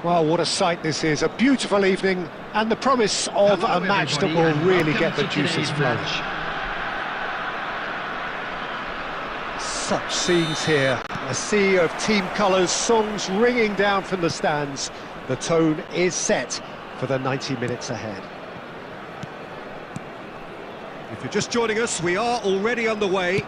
Well, what a sight this is. A beautiful evening and the promise of a match that will really get the juices flowing. Such scenes here. A sea of team colours, songs ringing down from the stands. The tone is set for the 90 minutes ahead. If you're just joining us, we are already underway.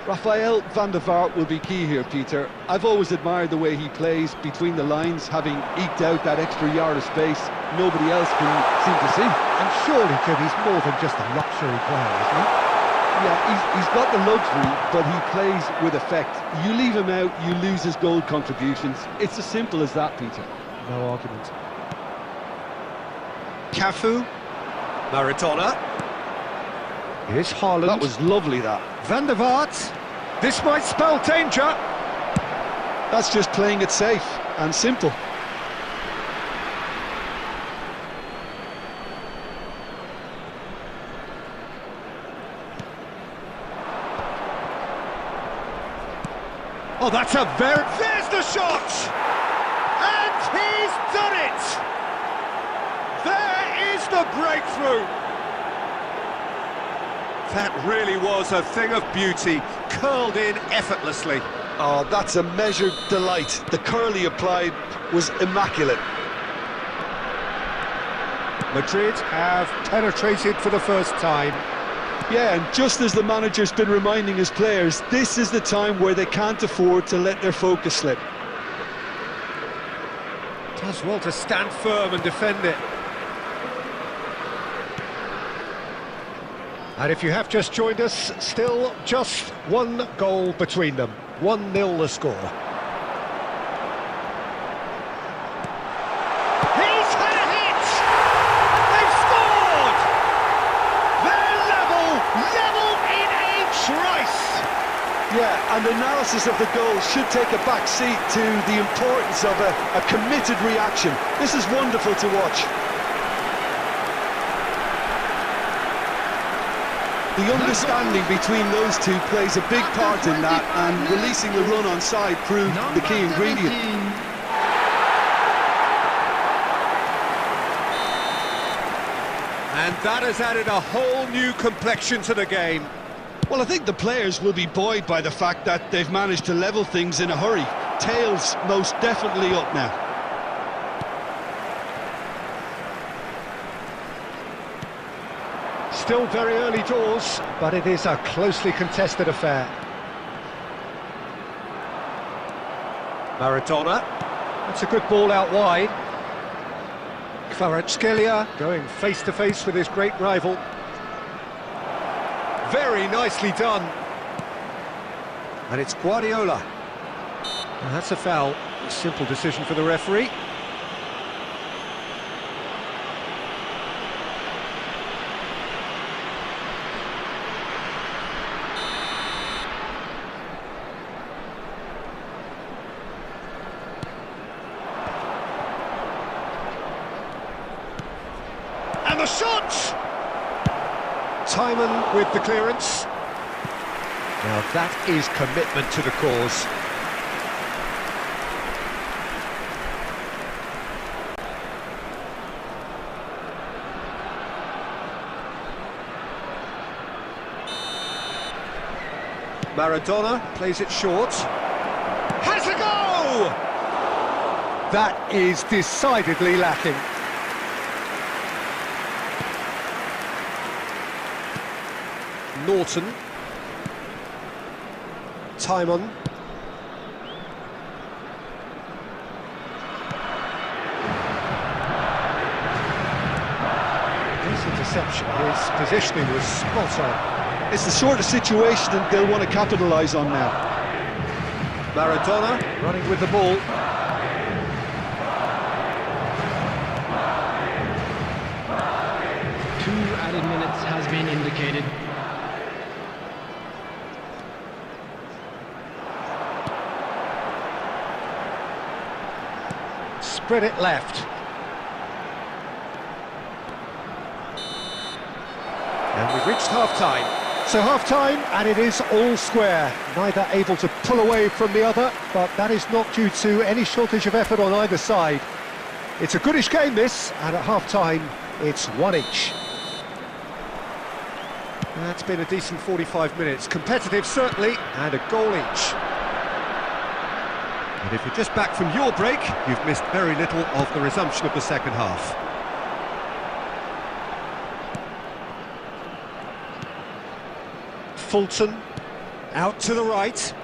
Rafael van der Vaart will be key here, Peter. I've always admired the way he plays between the lines, having eked out that extra yard of space nobody else can seem to see. And surely, Jim, he's more than just a luxury player, isn't he? Yeah, he's got the luxury, but he plays with effect. You leave him out, you lose his goal contributions. It's as simple as that, Peter. No argument. Cafu. Maradona. Here's Haaland. That was lovely, that. Van der Vaart. This might spell danger. That's just playing it safe and simple. Oh, that's a very... There's the shot! And he's done it! There is the breakthrough! That really was a thing of beauty, curled in effortlessly. Oh, that's a measured delight. The curl he applied was immaculate. Madrid have penetrated for the first time. Yeah, and just as the manager's been reminding his players, this is the time where they can't afford to let their focus slip. Does well to stand firm and defend it. And if you have just joined us, still just one goal between them. 1-0 the score. He's had a hit! They've scored! They're level in a trice! Yeah, and analysis of the goal should take a back seat to the importance of a committed reaction. This is wonderful to watch. The understanding between those two plays a big part in that, and releasing the run on side proved the key ingredient. And that has added a whole new complexion to the game. Well, I think the players will be buoyed by the fact that they've managed to level things in a hurry. Tails most definitely up now. Still very early doors, but it is a closely contested affair. Maradona. That's a good ball out wide. Kvaratskhelia going face-to-face with his great rival. Very nicely done. And it's Guardiola. And that's a foul. A simple decision for the referee. And the shot! Timon with the clearance. Now that is commitment to the cause. Maradona plays it short. Has a go! That is decidedly lacking. Norton. Time on. This interception, his positioning was spot on. It's the sort of situation that they'll want to capitalise on now. Maradona running with the ball. Two added minutes has been indicated. Spread it left. And we've reached half-time. So half-time, and it is all square. Neither able to pull away from the other, but that is not due to any shortage of effort on either side. It's a goodish game, this, and at half-time, it's one each. That's been a decent 45 minutes. Competitive, certainly, and a goal each. And if you're just back from your break, you've missed very little of the resumption of the second half. Fulton, out to the right.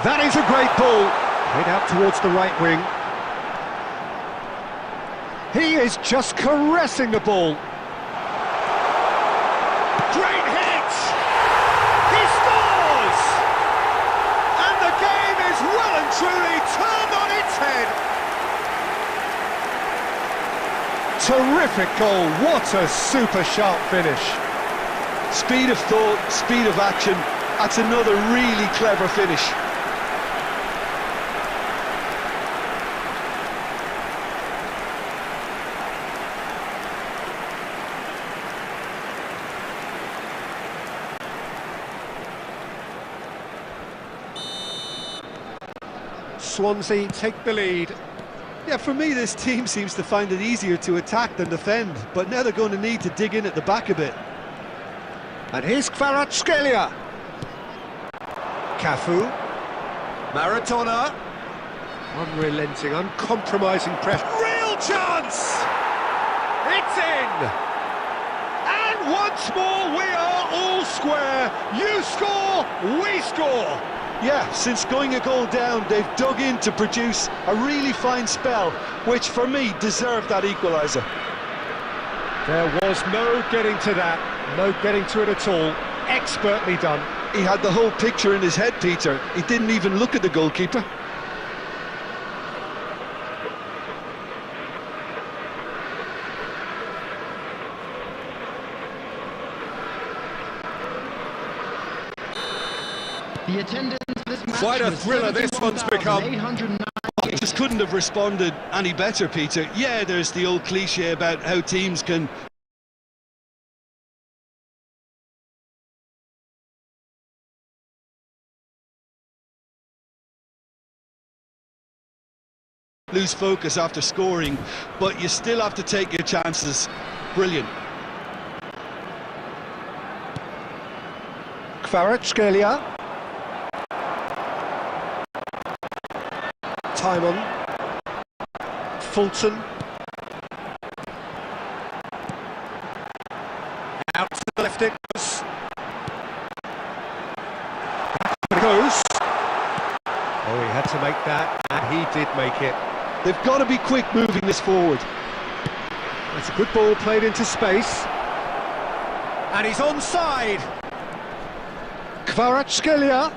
That is a great ball. Played out towards the right wing. He is just caressing the ball. Great hit! He scores! And the game is well and truly turned on its head. Terrific goal, what a super sharp finish. Speed of thought, speed of action, that's another really clever finish. Swansea take the lead. Yeah, for me this team seems to find it easier to attack than defend, but now they're going to need to dig in at the back a bit. And here's Kvaratskhelia. Cafu. Maradona. Unrelenting, uncompromising press. Real chance! It's in! And once more we are all square. You score, we score. Yeah, since going a goal down, they've dug in to produce a really fine spell, which for me deserved that equaliser. There was no getting to that, no getting to it at all. Expertly done. He had the whole picture in his head, Peter. He didn't even look at the goalkeeper. The attendance this match Quite a thriller this one's become. He just couldn't have responded any better, Peter. Yeah, there's the old cliche about how teams can lose focus after scoring, but you still have to take your chances. Brilliant. Kvaratskhelia. Time on. Fulton. Out to the left it goes. Back it goes. Oh, he had to make that, and he did make it. They've got to be quick moving this forward. That's a good ball played into space. And he's onside. Kvaratskhelia.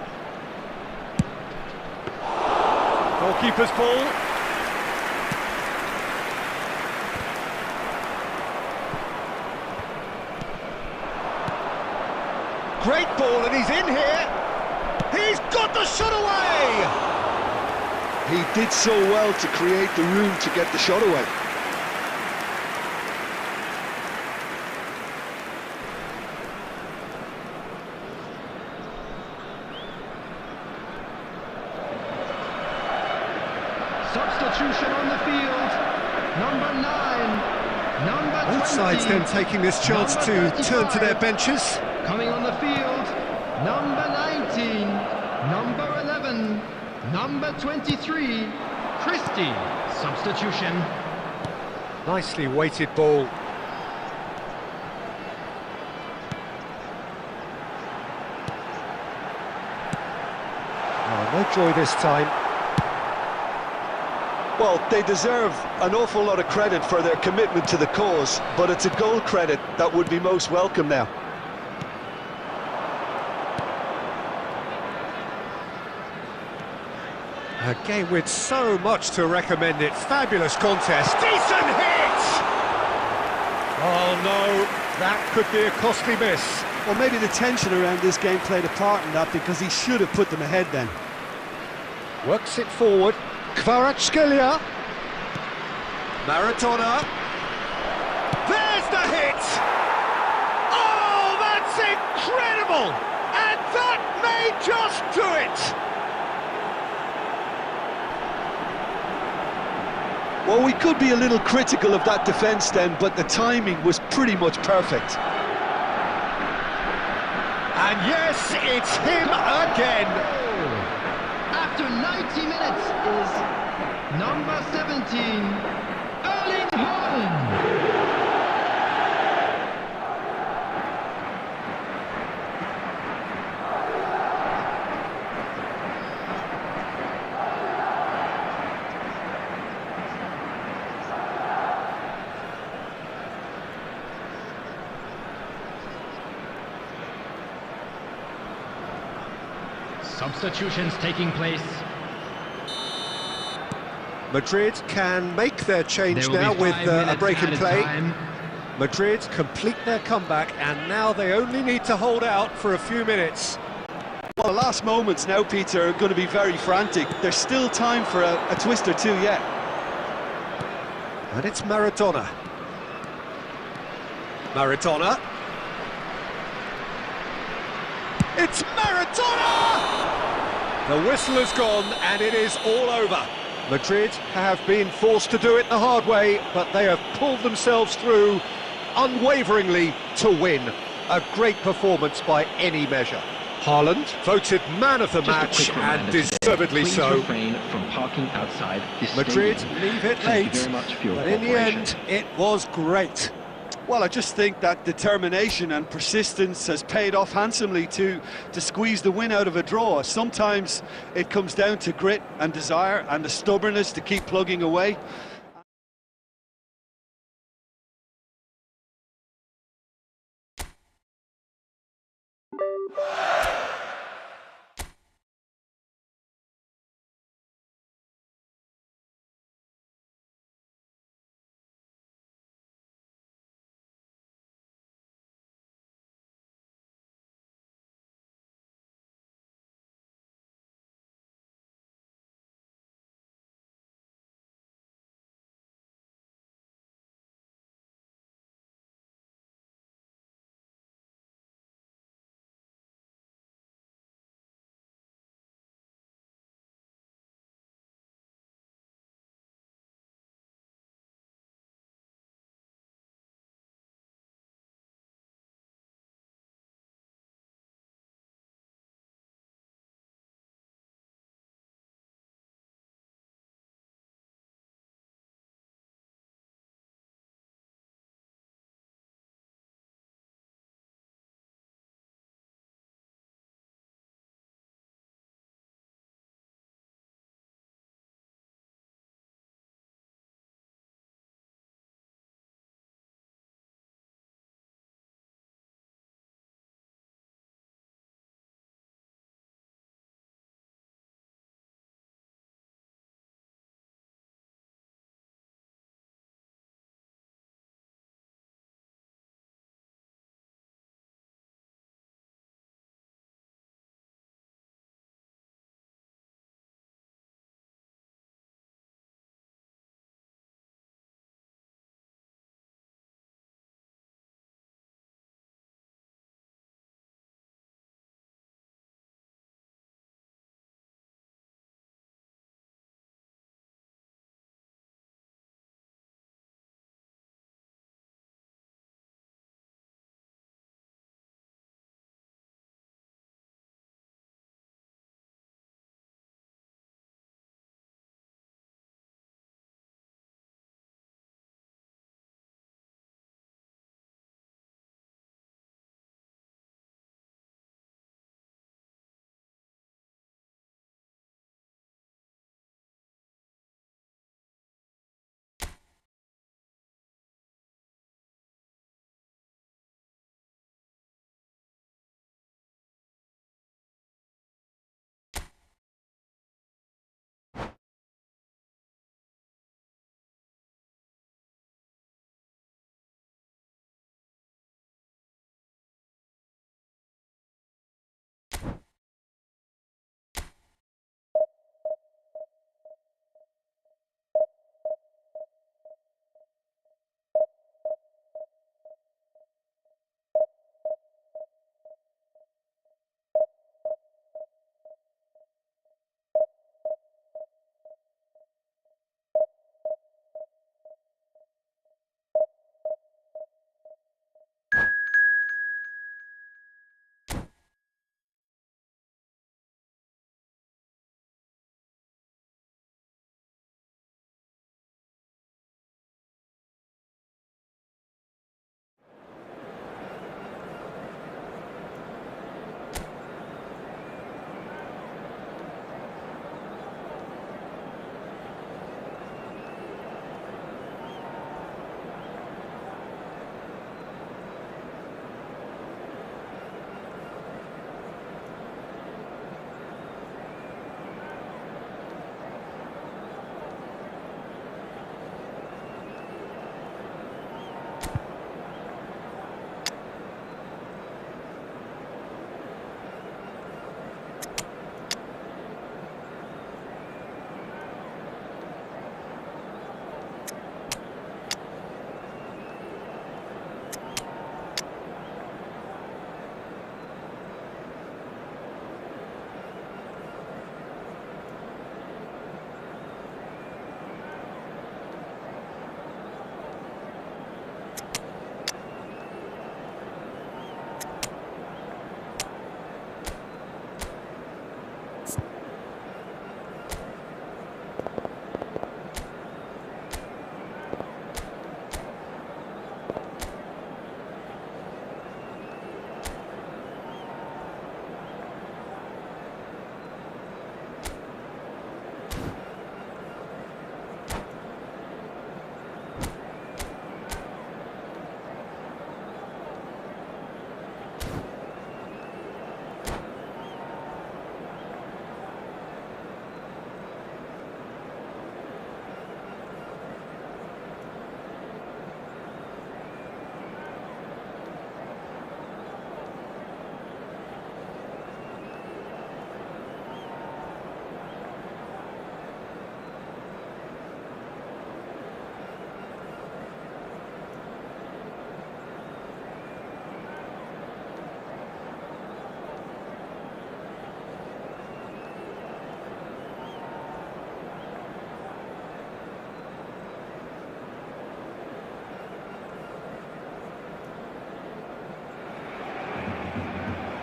Goalkeeper's ball. Great ball, and he's in here. He's got the shot away. He did so well to create the room to get the shot away. Substitution on the field. Number 9. Number 20. Both sides then taking this chance to turn to their benches. Coming on the field, number 19, number 11, number 23, Christie. Substitution. Nicely weighted ball. Oh, no joy this time. Well, they deserve an awful lot of credit for their commitment to the cause, but it's a goal credit that would be most welcome now. A game with so much to recommend it. Fabulous contest. Decent hit! Oh no, that could be a costly miss. Well, maybe the tension around this game played a part in that, because he should have put them ahead then. Works it forward. Kvaratskhelia. Maradona. There's the hit! Oh, that's incredible! And that may just do it! Well, we could be a little critical of that defence then, but the timing was pretty much perfect. And yes, it's him again! After 90 minutes is number 17, Erling Haaland. Substitutions taking place. Madrid can make their change now with a break in play. Madrid complete their comeback, and now they only need to hold out for a few minutes. Well, the last moments now, Peter, are going to be very frantic. There's still time for a twist or two yet. And it's Maradona. Maradona. It's Maradona! The whistle has gone, and it is all over. Madrid have been forced to do it the hard way, but they have pulled themselves through unwaveringly to win. A great performance by any measure. Haaland voted man of the match, and deservedly so. Refrain from parking outside this Madrid stadium. leave it Thank late, you very much for your but in the cooperation. end, it was great. Well, I just think that determination and persistence has paid off handsomely to squeeze the win out of a draw. Sometimes it comes down to grit and desire and the stubbornness to keep plugging away.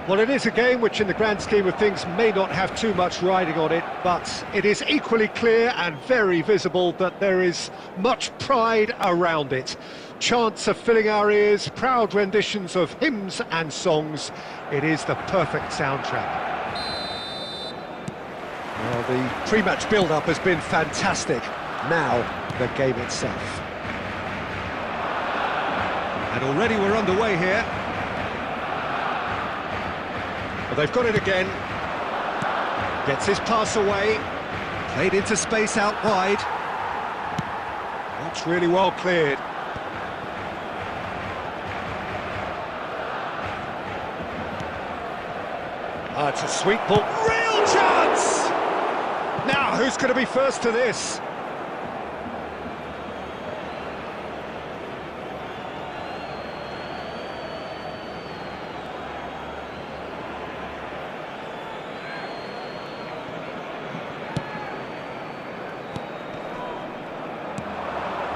Well, it is a game which in the grand scheme of things may not have too much riding on it, but it is equally clear and very visible that there is much pride around it. Chants are filling our ears, proud renditions of hymns and songs. It is the perfect soundtrack. Well, the pre-match build-up has been fantastic. Now, the game itself. And already we're underway here. Well, they've got it again. Gets his pass away. Played into space out wide. That's really well cleared. It's a sweet ball. Real chance! Now, who's going to be first to this?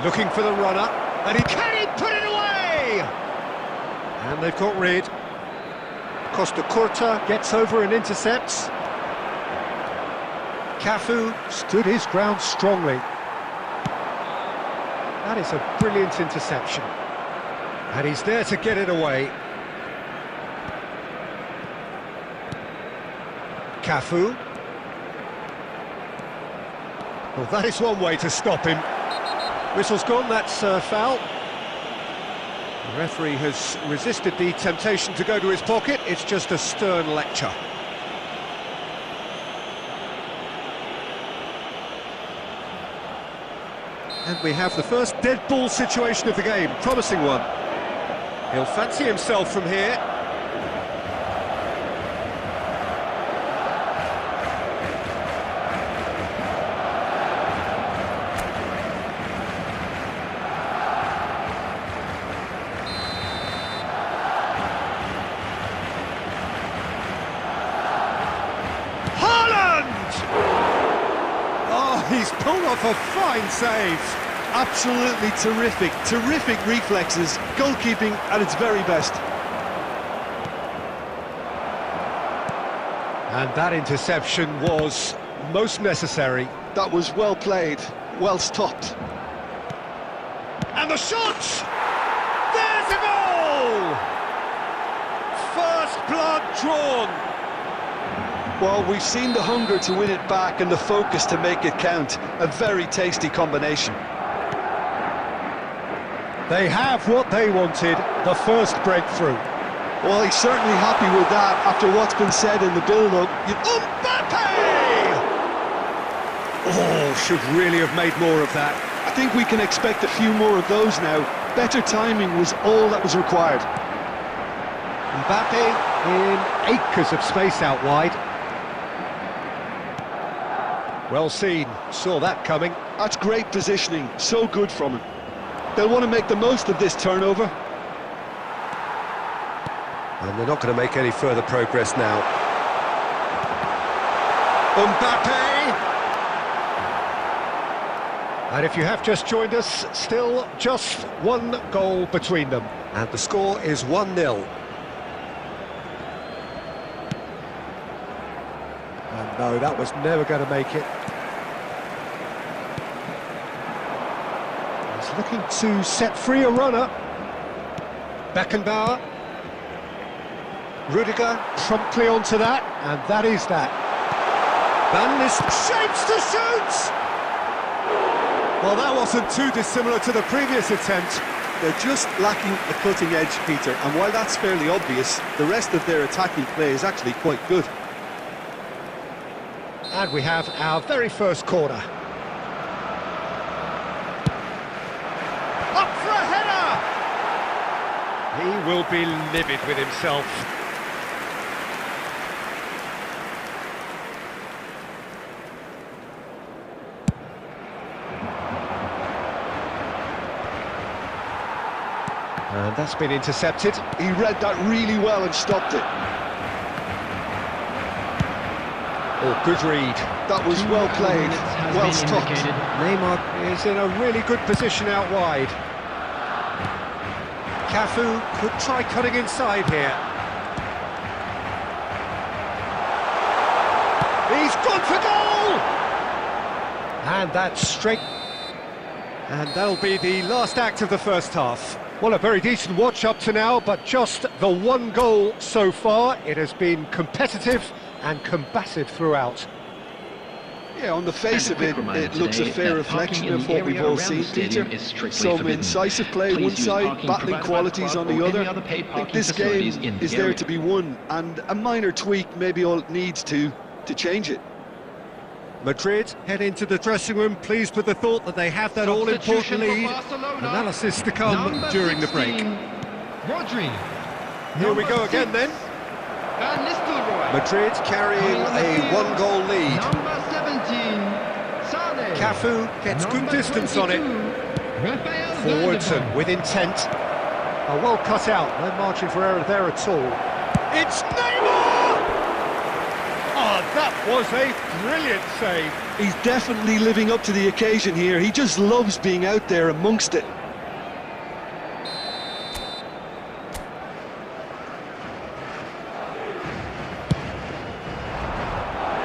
Looking for the runner, and can he put it away? And they've got rid. Costa Curta gets over and intercepts. Cafu stood his ground strongly. That is a brilliant interception. And he's there to get it away. Cafu. Well, that is one way to stop him. Whistle's gone, that's foul. The referee has resisted the temptation to go to his pocket. It's just a stern lecture. And we have the first dead ball situation of the game, promising one. He'll fancy himself from here. He's pulled off a fine save. Absolutely terrific, terrific reflexes, goalkeeping at its very best. And that interception was most necessary. That was well played, well stopped. And the shot! There's a goal! First blood drawn. Well, we've seen the hunger to win it back and the focus to make it count. A very tasty combination. They have what they wanted, the first breakthrough. Well, he's certainly happy with that after what's been said in the build-up. Mbappe! Oh, should really have made more of that. I think we can expect a few more of those now. Better timing was all that was required. Mbappe in acres of space out wide. Well seen, saw that coming. That's great positioning, so good from him. They'll want to make the most of this turnover. And they're not going to make any further progress now. Mbappe! And if you have just joined us, still just one goal between them. And the score is 1-0. And no, that was never going to make it. He's looking to set free a runner. Beckenbauer. Rudiger promptly onto that, and that is that. Van Nist shapes to shoot! Well, that wasn't too dissimilar to the previous attempt. They're just lacking a cutting edge, Peter, and while that's fairly obvious, the rest of their attacking play is actually quite good. And we have our very first corner. Up for a header! He will be livid with himself. And that's been intercepted. He read that really well and stopped it. Oh, good read. That was well played, well stopped. Neymar is in a really good position out wide. Cafu could try cutting inside here. gone for goal! And that's straight. And that'll be the last act of the first half. Well, a very decent watch up to now, but just the one goal so far. It has been competitive and combative throughout. Yeah, on the face of it, it looks a fair reflection of what we've all seen, Peter. Some incisive play one side, battling qualities on the other. I think this game is there to be won, and a minor tweak maybe all it needs to change it. Madrid head into the dressing room pleased with the thought that they have that all-important lead. Analysis to come during the break. Rodri. Here we go again then. Madrid carrying a one-goal lead. Number 17, Sane. Cafu gets good distance on it. Forwards and with intent. Oh, well cut out, no margin for error there at all. It's Neymar! Oh, that was a brilliant save. He's definitely living up to the occasion here. He just loves being out there amongst it.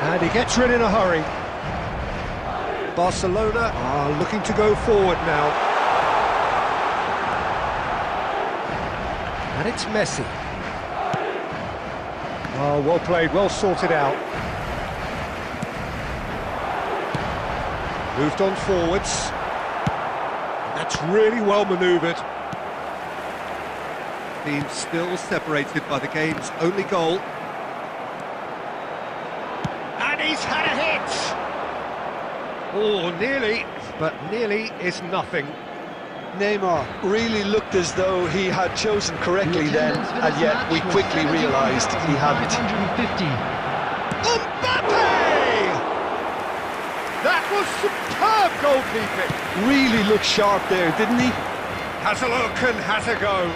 And he gets rid in a hurry. Barcelona are looking to go forward now. And it's Messi. Oh, well played, well sorted out. Moved on forwards. That's really well manoeuvred. Team still separated by the game's only goal. And he's had a hit! Oh, nearly, but nearly is nothing. Neymar really looked as though he had chosen correctly then, and yet we quickly realised he hadn't. Mbappe! That was superb goalkeeping. Really looked sharp there, didn't he? Has a look and has a go.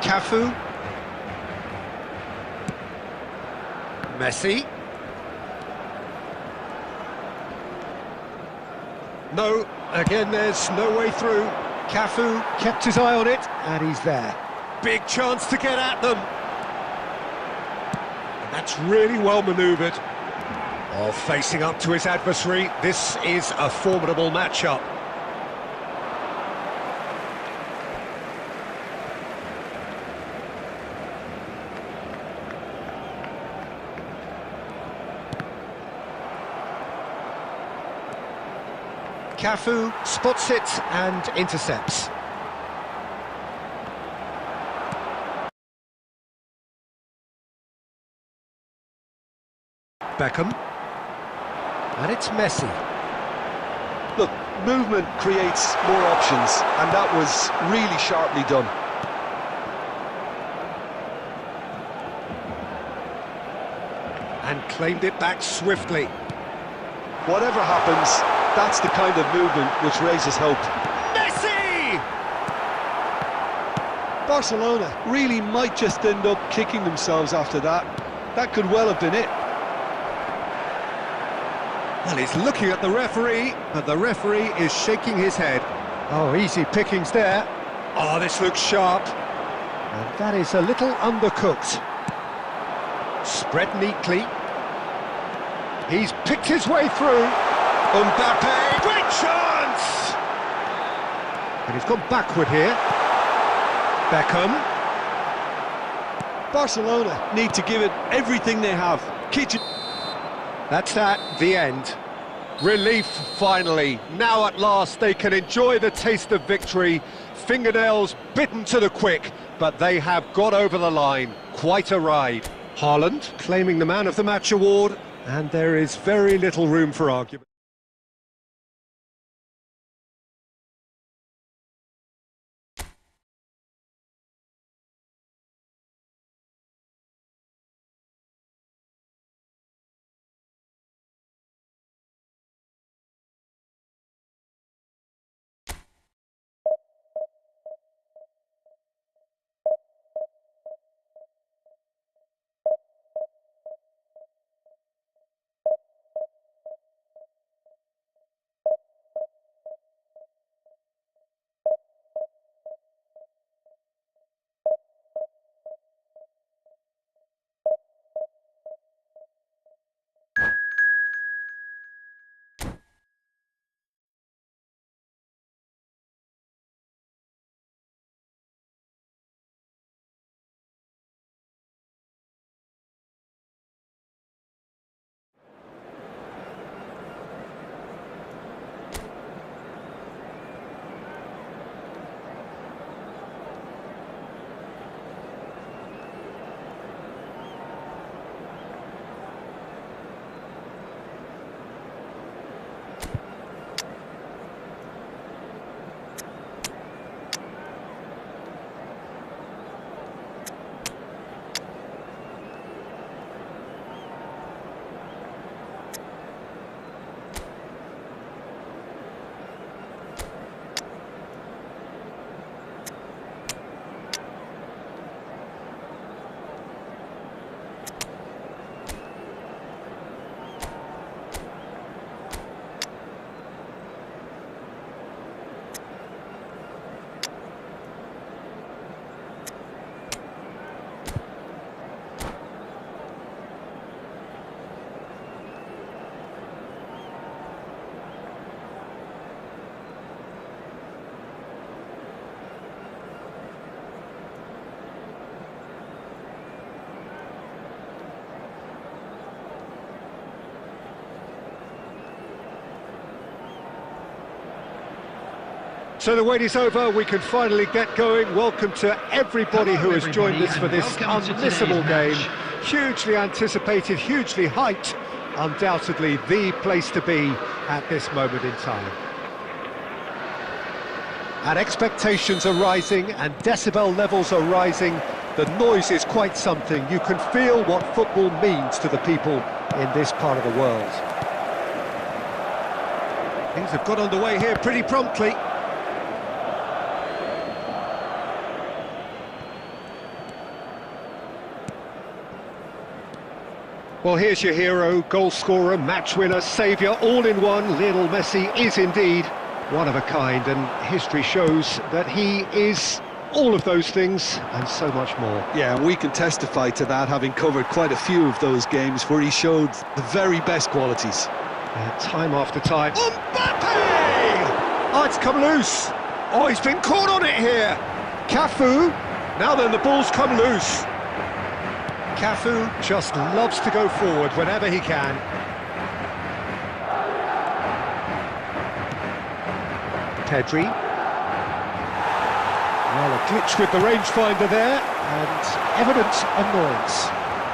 Cafu. Messi. No, again there's no way through. Cafu kept his eye on it, and he's there. Big chance to get at them. And that's really well manoeuvred. Oh, facing up to his adversary, this is a formidable matchup. Cafu spots it and intercepts. Beckham. And it's Messi. Look, movement creates more options, and that was really sharply done. And claimed it back swiftly. Whatever happens, that's the kind of movement which raises hope. Messi! Barcelona really might just end up kicking themselves after that. That could well have been it. Well, he's looking at the referee, but the referee is shaking his head. Oh, easy pickings there. Oh, this looks sharp. And that is a little undercooked. Spread neatly. He's picked his way through. Mbappe, great chance! And he's gone backward here. Beckham. Barcelona need to give it everything they have. That's that, the end. Relief, finally. Now at last they can enjoy the taste of victory. Fingernails bitten to the quick, but they have got over the line. Quite a ride. Haaland claiming the Man of the Match award, and there is very little room for argument. So the wait is over, we can finally get going. Welcome to everybody who has joined us for this unmissable game. Hugely anticipated, hugely hyped. Undoubtedly the place to be at this moment in time. And expectations are rising and decibel levels are rising. The noise is quite something. You can feel what football means to the people in this part of the world. Things have got underway here pretty promptly. Well, here's your hero, goal scorer, match winner, saviour, all in one. Lionel Messi is indeed one of a kind, and history shows that he is all of those things and so much more. Yeah, and we can testify to that, having covered quite a few of those games where he showed the very best qualities. Time after time. Mbappe! Oh, it's come loose. Oh, he's been caught on it here. Cafu. Now then, the ball's come loose. Cafu just loves to go forward whenever he can. Pedri. Well, a glitch with the rangefinder there, and evident annoyance.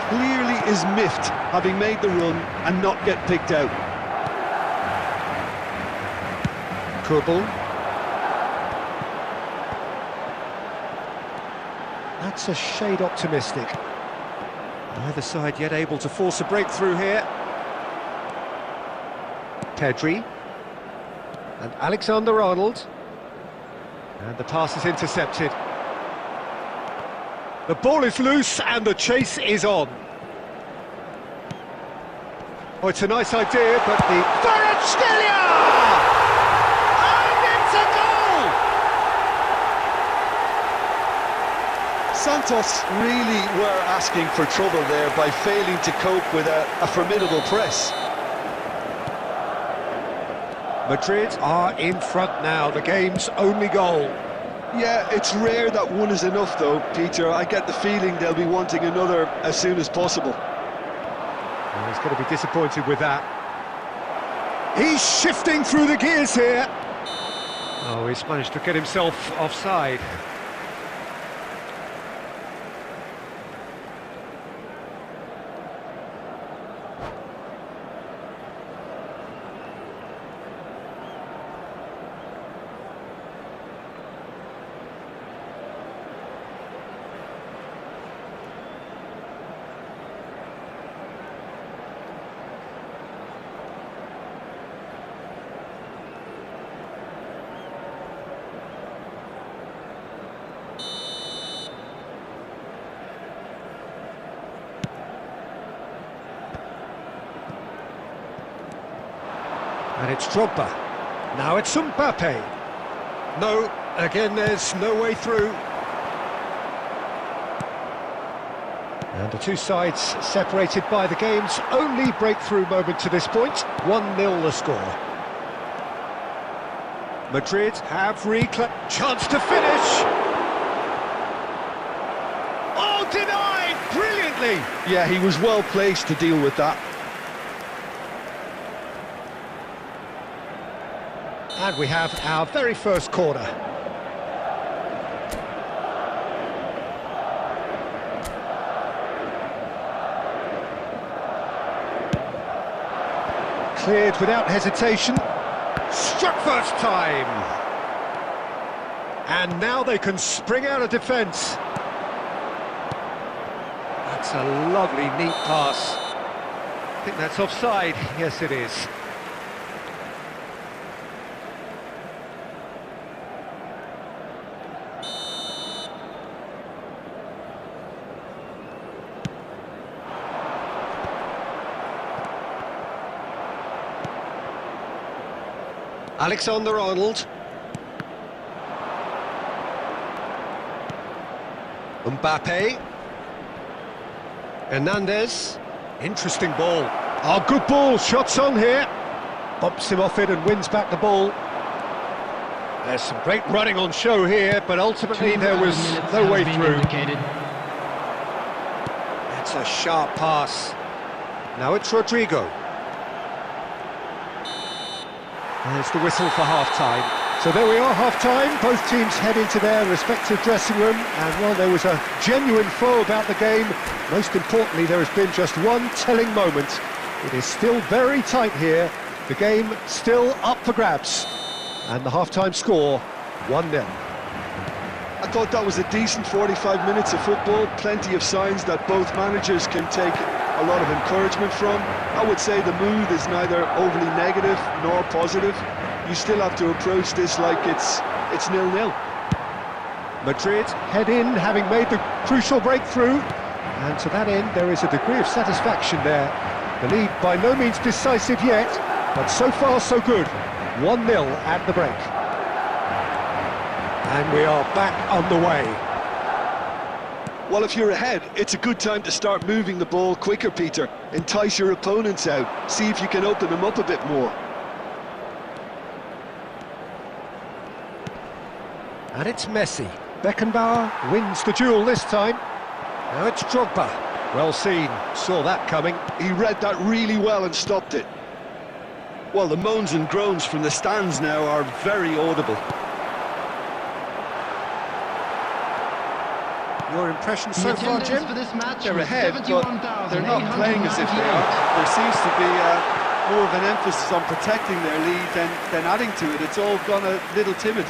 Clearly is miffed, having made the run and not get picked out. Kurbel. That's a shade optimistic. Neither side yet able to force a breakthrough here. Pedri. And Alexander-Arnold. And the pass is intercepted. The ball is loose and the chase is on. Oh, it's a nice idea, but the... Kvaratskhelia! And it's a goal! Santos really were asking for trouble there by failing to cope with a formidable press. Madrid are in front now, the game's only goal. Yeah, it's rare that one is enough though, Peter. I get the feeling they'll be wanting another as soon as possible. Well, he's going to be disappointed with that. He's shifting through the gears here. Oh, he's managed to get himself offside. And it's Drogba. Now it's Mbappe. No, again there's no way through. And the two sides separated by the game's only breakthrough moment to this point. 1-0 the score. Madrid have reclaimed. Chance to finish. Oh, denied! Brilliantly! Yeah, he was well placed to deal with that. And we have our very first corner. Cleared without hesitation. Struck first time. And now they can spring out of defence. That's a lovely, neat pass. I think that's offside. Yes, it is. Alexander-Arnold. Mbappe. Hernandez. Interesting ball. Oh, good ball. Shots on here. Bumps him off it and wins back the ball. There's some great running on show here, but ultimately there was no way through. That's a sharp pass. Now it's Rodrigo. There's the whistle for half-time. So there we are, half-time. Both teams head into their respective dressing room, and while there was a genuine flow about the game, most importantly, there has been just one telling moment. It is still very tight here. The game still up for grabs. And the half-time score, 1-0. I thought that was a decent 45 minutes of football. Plenty of signs that both managers can take a lot of encouragement from. I would say the mood is neither overly negative nor positive. You still have to approach this like it's 0-0. Madrid head in, having made the crucial breakthrough, and to that end there is a degree of satisfaction there. The lead by no means decisive yet, but so far so good. 1-0 at the break. And we are back on the way. Well, if you're ahead, it's a good time to start moving the ball quicker, Peter. Entice your opponents out, see if you can open them up a bit more. And it's Messi. Beckenbauer wins the duel this time. Now it's Drogba. Well seen, saw that coming. He read that really well and stopped it. Well, the moans and groans from the stands now are very audible. Your impression so far, Jim? For this match They're was ahead, but they're not playing as if they are. There seems to be more of an emphasis on protecting their lead than adding to it. It's all gone a little timid.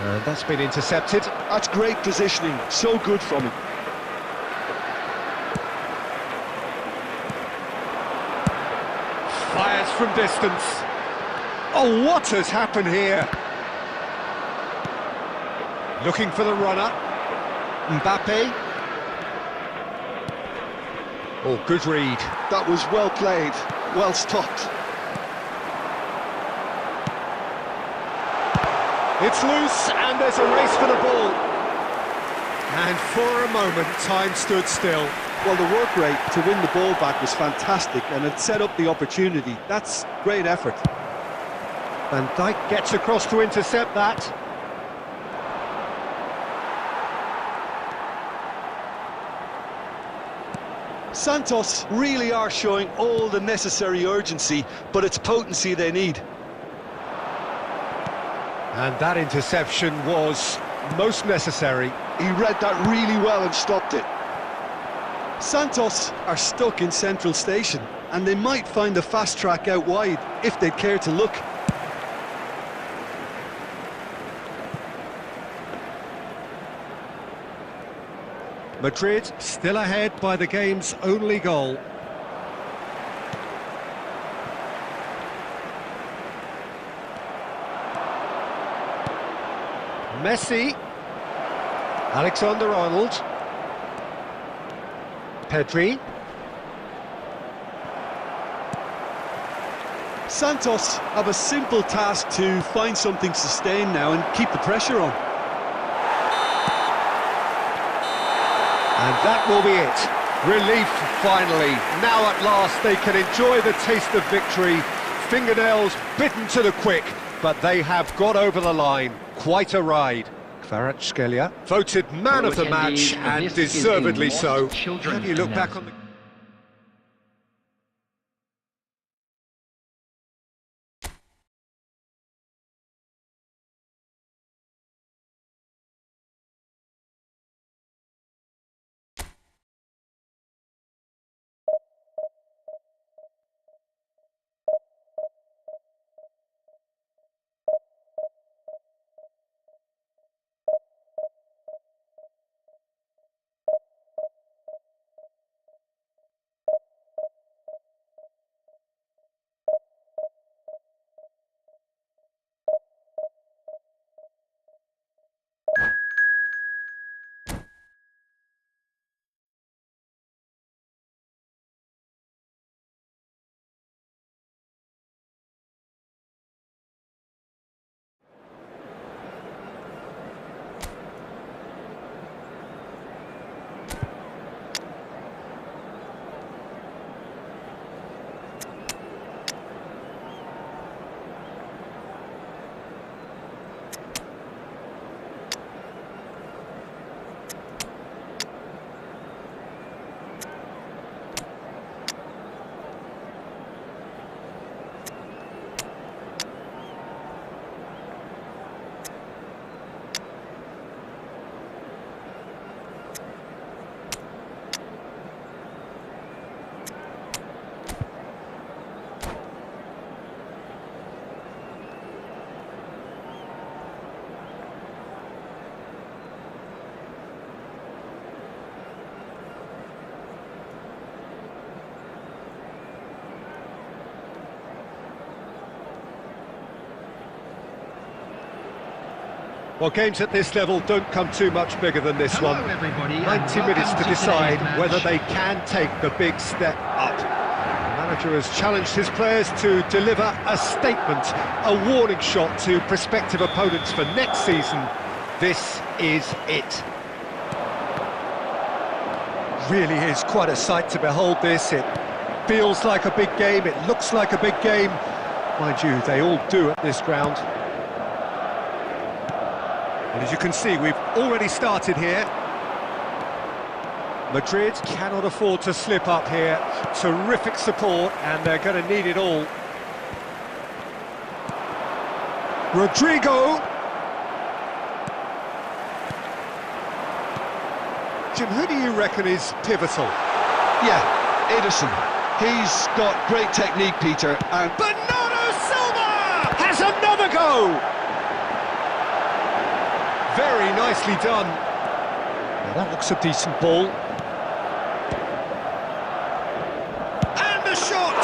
And that's been intercepted. That's great positioning, so good from him. Fires from distance. Oh, what has happened here? Looking for the runner. Mbappe. Oh, good read. That was well played, well stopped. It's loose, and there's a race for the ball. And for a moment, time stood still. Well, the work rate to win the ball back was fantastic, and it set up the opportunity. That's great effort. Van Dijk gets across to intercept that. Santos really are showing all the necessary urgency, but it's potency they need. And that interception was most necessary. He read that really well and stopped it. Santos are stuck in central station, and they might find the fast track out wide if they care to look. Madrid still ahead by the game's only goal. Messi. Alexander-Arnold. Pedri. Santos have a simple task to find something sustained now and keep the pressure on. And that will be it. Relief, finally. Now at last they can enjoy the taste of victory. Fingernails bitten to the quick, but they have got over the line. Quite a ride. Kvaratskhelia voted man of the match, and deservedly so. How do you look back on the... Well, games at this level don't come too much bigger than this Hello, one. everybody, and 90 welcome minutes to to decide today's whether match. they can take the big step up. The manager has challenged his players to deliver a statement, a warning shot to prospective opponents for next season. This is it. Really is quite a sight to behold this. It feels like a big game, it looks like a big game. Mind you, they all do at this ground. And as you can see, we've already started here. Madrid cannot afford to slip up here. Terrific support, and they're going to need it all. Rodrigo. Jim, who do you reckon is pivotal? Yeah, Edison. He's got great technique, Peter, and Bernardo Silva has another go! Very nicely done. Now that looks a decent ball. And the shot!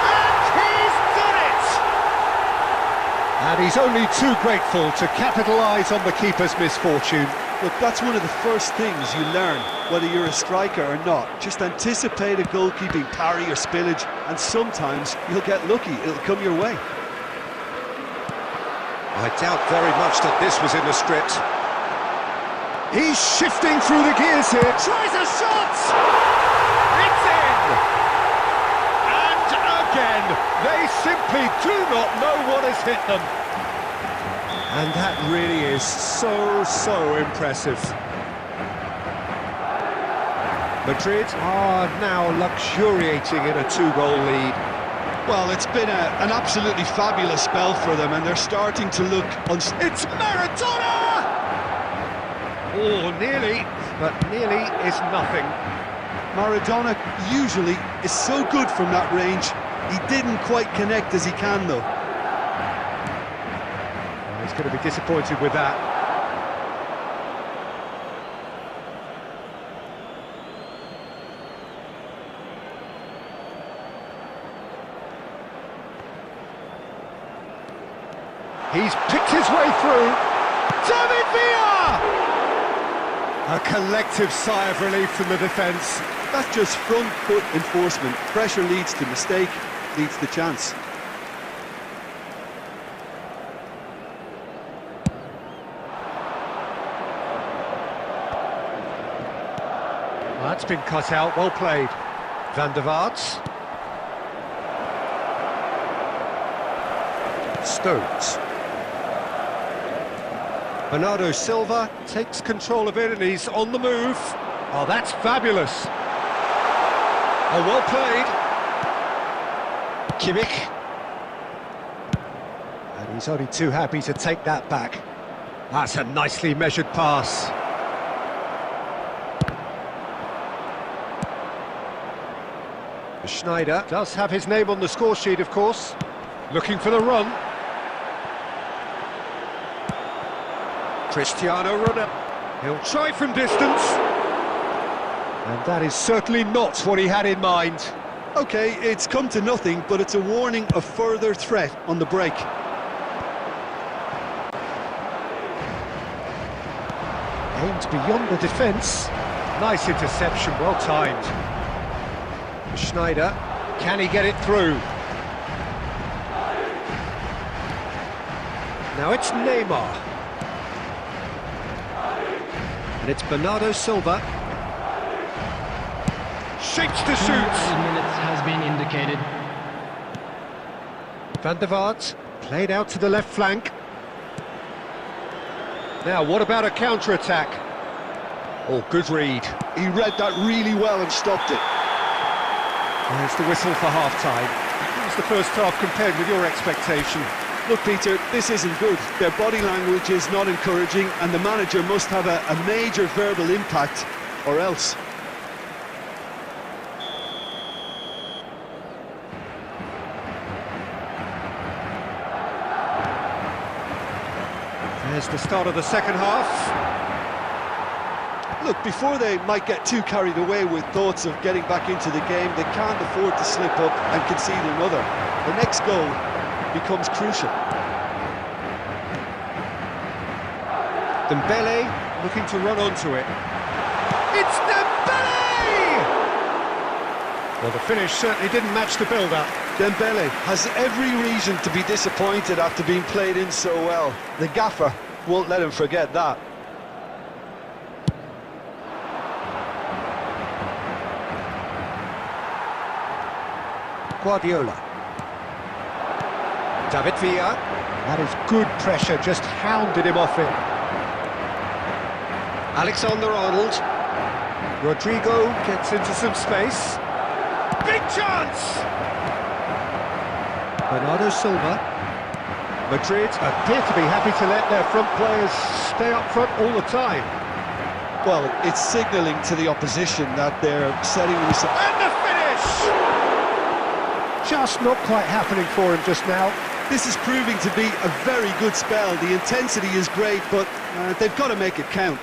And he's done it! And he's only too grateful to capitalise on the keeper's misfortune. look, that's one of the first things you learn, whether you're a striker or not. Just anticipate a goalkeeping parry or spillage, and sometimes you'll get lucky, it'll come your way. I doubt very much that this was in the script. He's shifting through the gears here. Tries a shot! It's in! And again, they simply do not know what has hit them. And that really is so impressive. Madrid are now luxuriating in a 2-goal lead. Well, it's been an absolutely fabulous spell for them, and they're starting to look... It's Maradona! Oh, nearly, but nearly is nothing. Maradona usually is so good from that range. He didn't quite connect as he can, though. Well, he's going to be disappointed with that. He's picked his way through. David Villa! A collective sigh of relief from the defence. That's just front foot enforcement. Pressure leads to mistake, leads to chance. Well, that's been cut out, well played. Van der Vaart. Stones. Bernardo Silva takes control of it and he's on the move. Oh, that's fabulous. Oh, well played. Kimmich. And he's only too happy to take that back. That's a nicely measured pass. Schneider does have his name on the score sheet, of course. Looking for the run. Cristiano Ronaldo. He'll try from distance. And that is certainly not what he had in mind. OK, it's come to nothing, but it's a warning of further threat on the break. Aimed beyond the defence. Nice interception, well timed. Schneider, can he get it through? Now it's Neymar. And it's Bernardo Silva. Shakes to shoot. 2 minutes has been indicated. Van der Vaart played out to the left flank. Now, what about a counter-attack? Oh, good read. He read that really well and stopped it. There's the whistle for half-time. How's the first half compared with your expectation? Look, Peter, this isn't good. Their body language is not encouraging, and the manager must have a major verbal impact, or else. There's the start of the second half. Look, before they might get too carried away with thoughts of getting back into the game, they can't afford to slip up and concede another. The next goal becomes crucial. Dembele looking to run onto it. It's Dembele! Well, the finish certainly didn't match the build-up. Dembele has every reason to be disappointed after being played in so well. The gaffer won't let him forget that. Guardiola. David Villa. That is good pressure, just hounded him off it. Alexander-Arnold. Rodrigo gets into some space. Big chance! Bernardo Silva. Madrid appear to be happy to let their front players stay up front all the time. Well, it's signalling to the opposition that they're setting themselves... And the finish! Just not quite happening for him just now. This is proving to be a very good spell. The intensity is great, but they've got to make it count.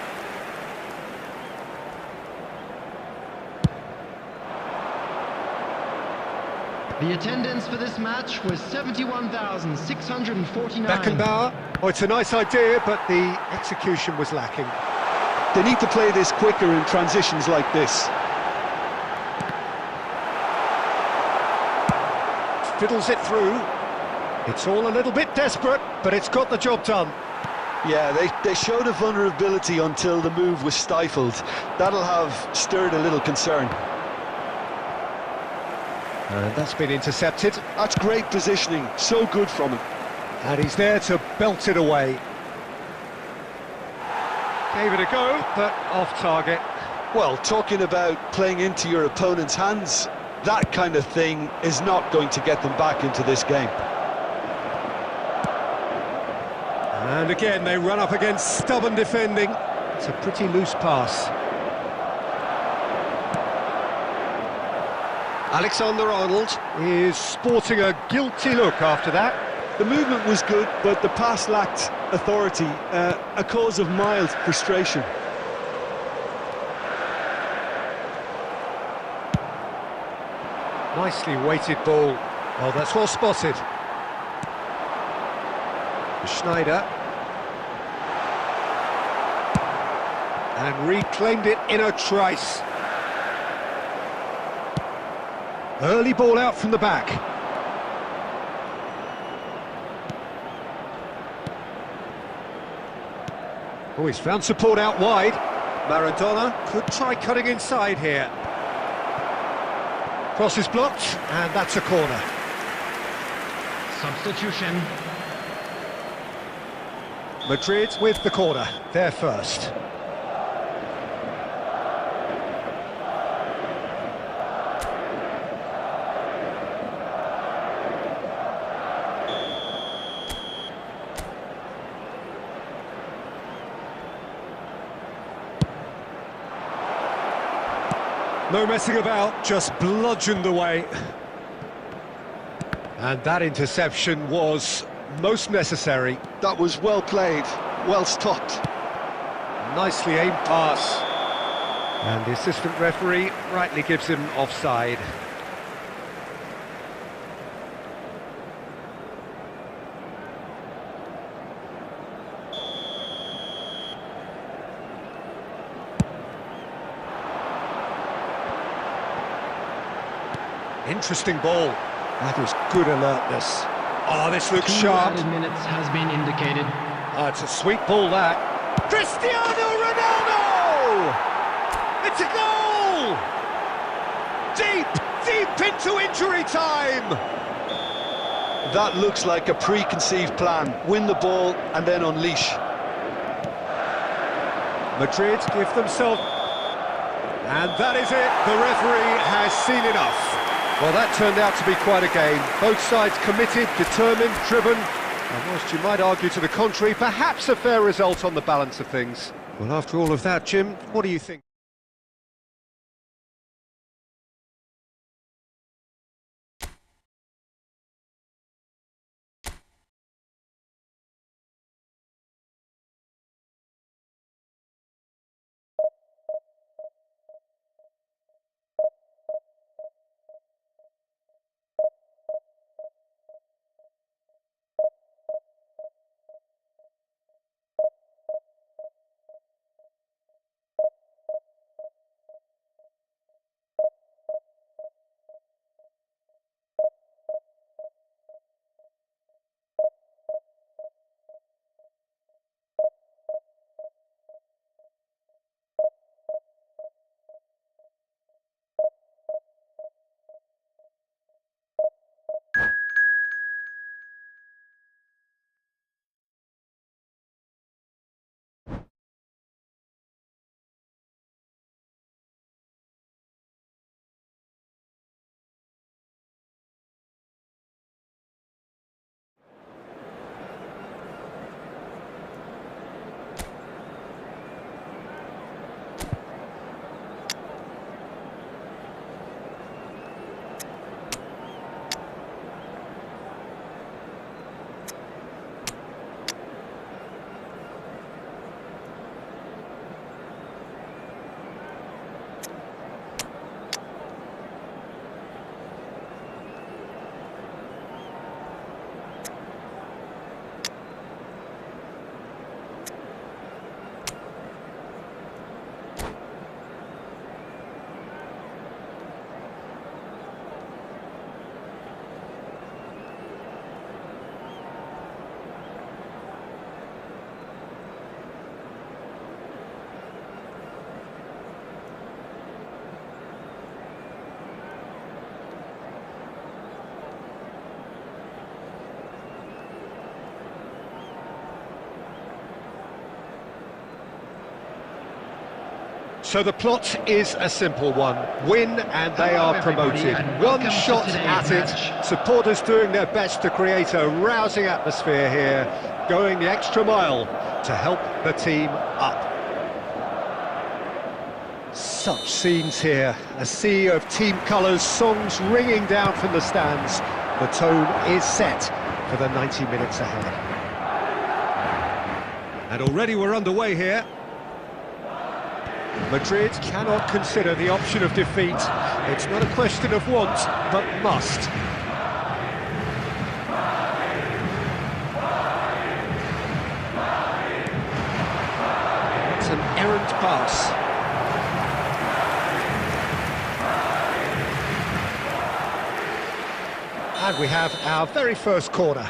The attendance for this match was 71,649. Beckenbauer. Oh, it's a nice idea, but the execution was lacking. They need to play this quicker in transitions like this. Fiddles it through. It's all a little bit desperate, but it's got the job done. Yeah, they showed a vulnerability until the move was stifled. That'll have stirred a little concern. And that's been intercepted. That's great positioning, so good from him. And he's there to belt it away. Gave it a go, but off target. Well, talking about playing into your opponent's hands, that kind of thing is not going to get them back into this game. And again, they run up against stubborn defending. It's a pretty loose pass. Alexander-Arnold is sporting a guilty look after that. The movement was good, but the pass lacked authority, a cause of mild frustration. Nicely weighted ball. Oh, that's well spotted. Schneider. And reclaimed it in a trice. Early ball out from the back. Oh, he's found support out wide. Maradona could try cutting inside here. Cross is blocked, and that's a corner. Substitution. Madrid with the corner, they're first. No messing about, just bludgeoned away. And that interception was most necessary. That was well played, well stopped. Nicely aimed pass. And the assistant referee rightly gives him offside. Interesting ball. That was good alertness. Oh, this looks sharp. 2 added minutes has been indicated. It's a sweet ball, that. Cristiano Ronaldo! It's a goal! Deep into injury time! That looks like a preconceived plan. Win the ball and then unleash. Madrid give themselves... And that is it. The referee has seen enough. Well, that turned out to be quite a game. Both sides committed, determined, driven, and whilst you might argue to the contrary, perhaps a fair result on the balance of things. Well, after all of that, Jim, what do you think? So the plot is a simple one. Win and they Hello are promoted. everybody, and welcome One to shot today's at match. it. Supporters doing their best to create a rousing atmosphere here, going the extra mile to help the team up. Such scenes here, a sea of team colours, songs ringing down from the stands. The tone is set for the 90 minutes ahead. And already we're underway here. Madrid cannot consider the option of defeat. It's not a question of want, but must. It's an errant pass. And we have our very first corner.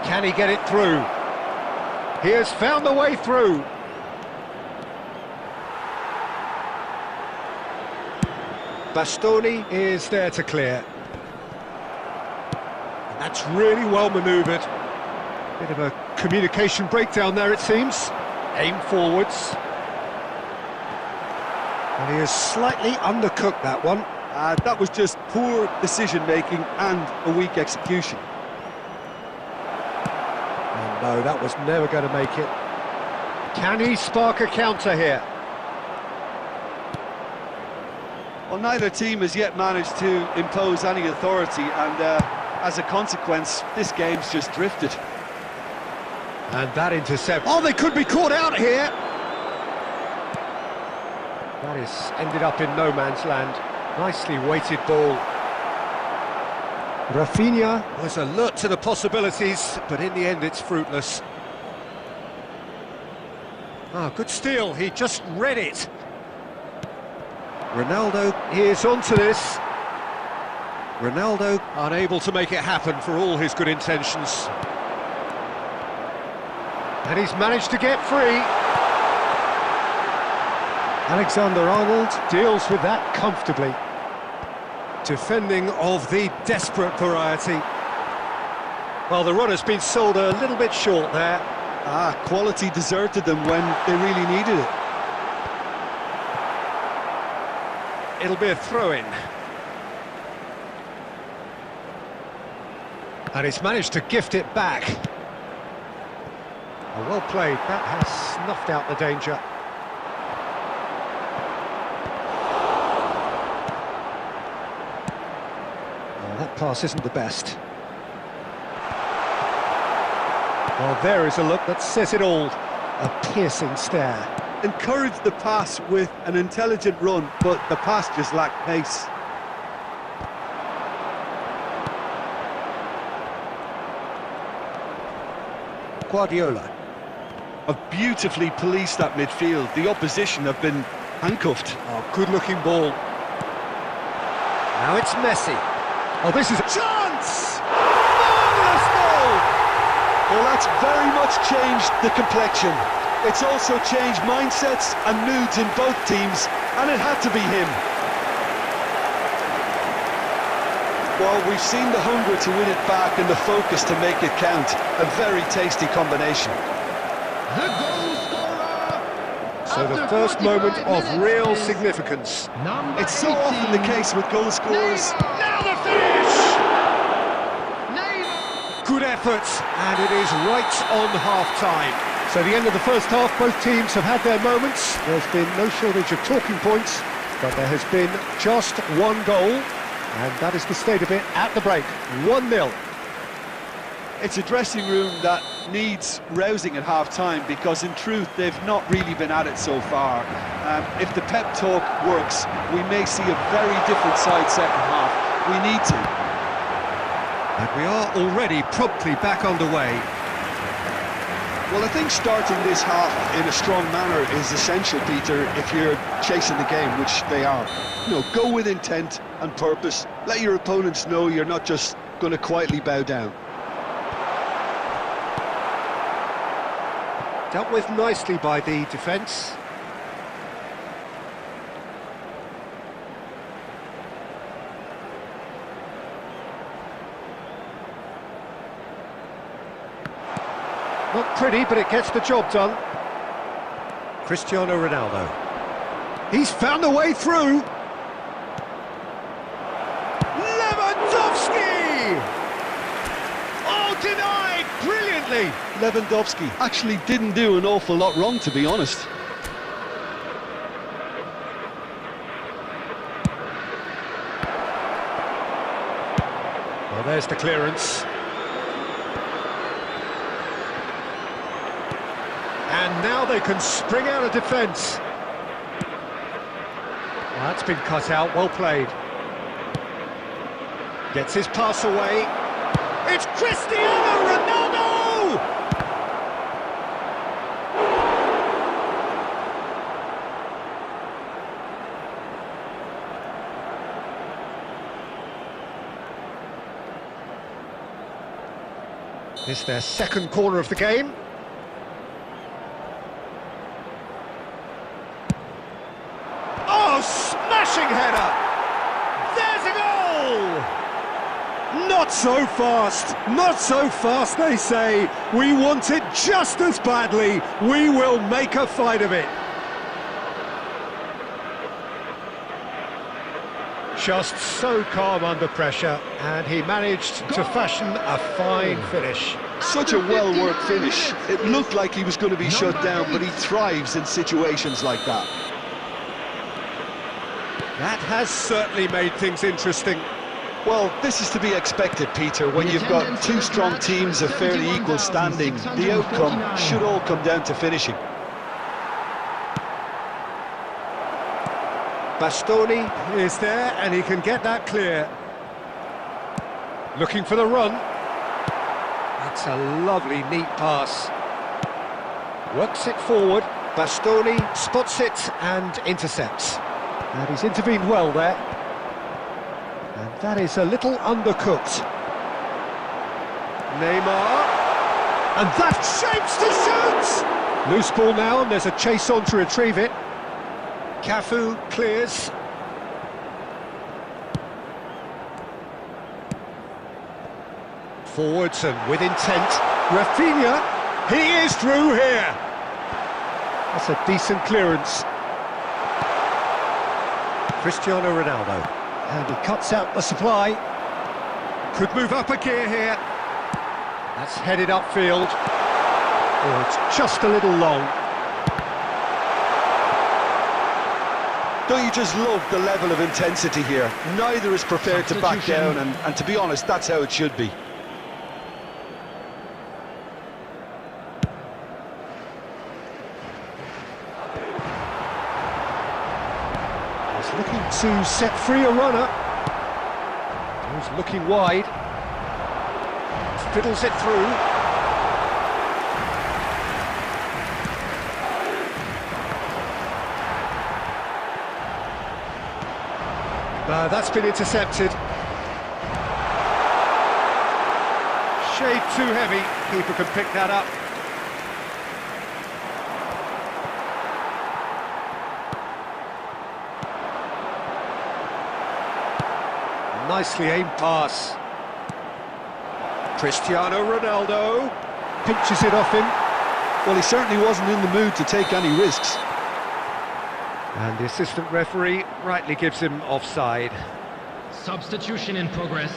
Can he get it through? He has found the way through. Bastoni is there to clear. And that's really well manoeuvred. Bit of a communication breakdown there, it seems. Aim forwards. And he has slightly undercooked that one. That was just poor decision-making and a weak execution. And no, that was never going to make it. Can he spark a counter here? Well, neither team has yet managed to impose any authority, and as a consequence, this game's just drifted. And that intercept. Oh, they could be caught out here! That is ended up in no man's land. Nicely weighted ball. Rafinha was alert to the possibilities, but in the end it's fruitless. Ah, good steal, he just read it. Ronaldo is onto this. Ronaldo unable to make it happen for all his good intentions. And he's managed to get free. Alexander-Arnold deals with that comfortably. Defending of the desperate variety. Well, the run has been sold a little bit short there. Quality deserted them when they really needed it. It'll be a throw-in. And he's managed to gift it back. Oh, well played, that has snuffed out the danger. Oh, that pass isn't the best. Well, there is a look that says it all. A piercing stare. Encouraged the pass with an intelligent run, but the pass just lacked pace. Guardiola. Have beautifully policed that midfield. The opposition have been handcuffed. Oh, good-looking ball. Now it's Messi. Oh, this is a chance! Marvellous goal! Well, that's very much changed the complexion. It's also changed mindsets and moods in both teams, and it had to be him. Well, we've seen the hunger to win it back and the focus to make it count. A very tasty combination. The goal scorer! So the after first 45 moment of minutes real is significance. number It's so 18, often the case with goal scorers. Now the finish! Neymar. Good effort, and it is right on half-time. So the end of the first half, both teams have had their moments. There's been no shortage of talking points, but there has been just one goal, and that is the state of it at the break. 1-0. It's a dressing room that needs rousing at half-time, because in truth they've not really been at it so far. If the pep talk works, we may see a very different side second half. We need to. And we are already promptly back underway. Well, I think starting this half in a strong manner is essential, Peter, if you're chasing the game, which they are. You know, go with intent and purpose. Let your opponents know you're not just going to quietly bow down. Dealt with nicely by the defence. Not pretty, but it gets the job done. Cristiano Ronaldo. He's found a way through. Lewandowski! Oh, denied brilliantly. Lewandowski actually didn't do an awful lot wrong, to be honest. Well, there's the clearance. And now they can spring out of defence. Well, that's been cut out, well played. Gets his pass away. It's Cristiano Ronaldo! This is their second corner of the game. Oh, smashing header! There's a goal! Not so fast, not so fast, they say. We want it just as badly. We will make a fight of it. Just so calm under pressure, and he managed to fashion a fine finish. Such a well-worked finish. It looked like he was going to be shut down, but he thrives in situations like that. That has certainly made things interesting. Well, this is to be expected, Peter. When you've got two strong teams of fairly equal standing, the outcome should all come down to finishing. Bastoni is there, and he can get that clear. Looking for the run. That's a lovely, neat pass. Works it forward. Bastoni spots it and intercepts. And he's intervened well there. And that is a little undercooked. Neymar. And that shapes to shoot! Loose ball now, and there's a chase on to retrieve it. Cafu clears. Forwards and with intent. Rafinha, he is through here. That's a decent clearance. Cristiano Ronaldo. And he cuts out the supply. Could move up a gear here. That's headed upfield. Oh, it's just a little long. Don't you just love the level of intensity here? Neither is prepared to back down, and to be honest, that's how it should be. He's looking to set free a runner. He's looking wide. Fiddles it through. That's been intercepted. Shade too heavy. Keeper can pick that up. Nicely aimed pass. Cristiano Ronaldo pinches it off him. Well, he certainly wasn't in the mood to take any risks. And the assistant referee rightly gives him offside. Substitution in progress.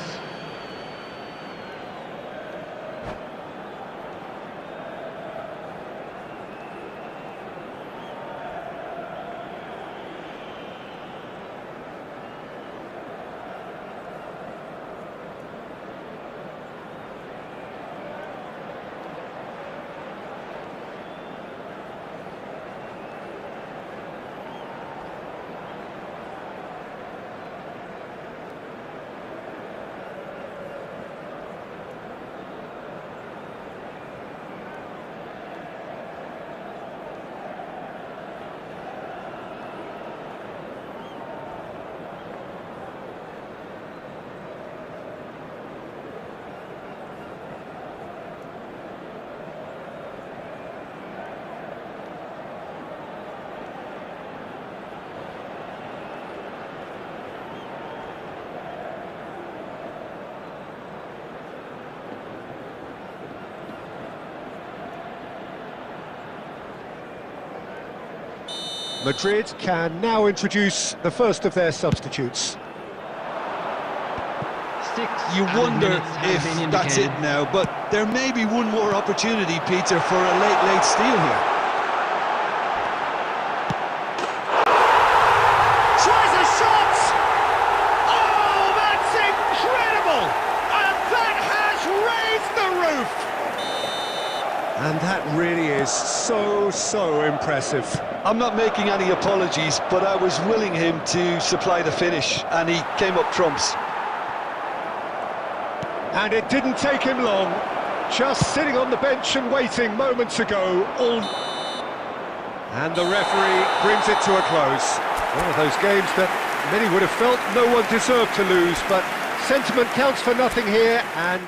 Madrid can now introduce the first of their substitutes. You wonder if that's it now, but there may be one more opportunity, Peter, for a late steal here. Tries a shot! Oh, that's incredible! And that has raised the roof! And that really is so impressive. I'm not making any apologies, but I was willing him to supply the finish, and he came up trumps. And it didn't take him long, just sitting on the bench and waiting moments ago. And the referee brings it to a close. One of those games that many would have felt no one deserved to lose, but sentiment counts for nothing here, and...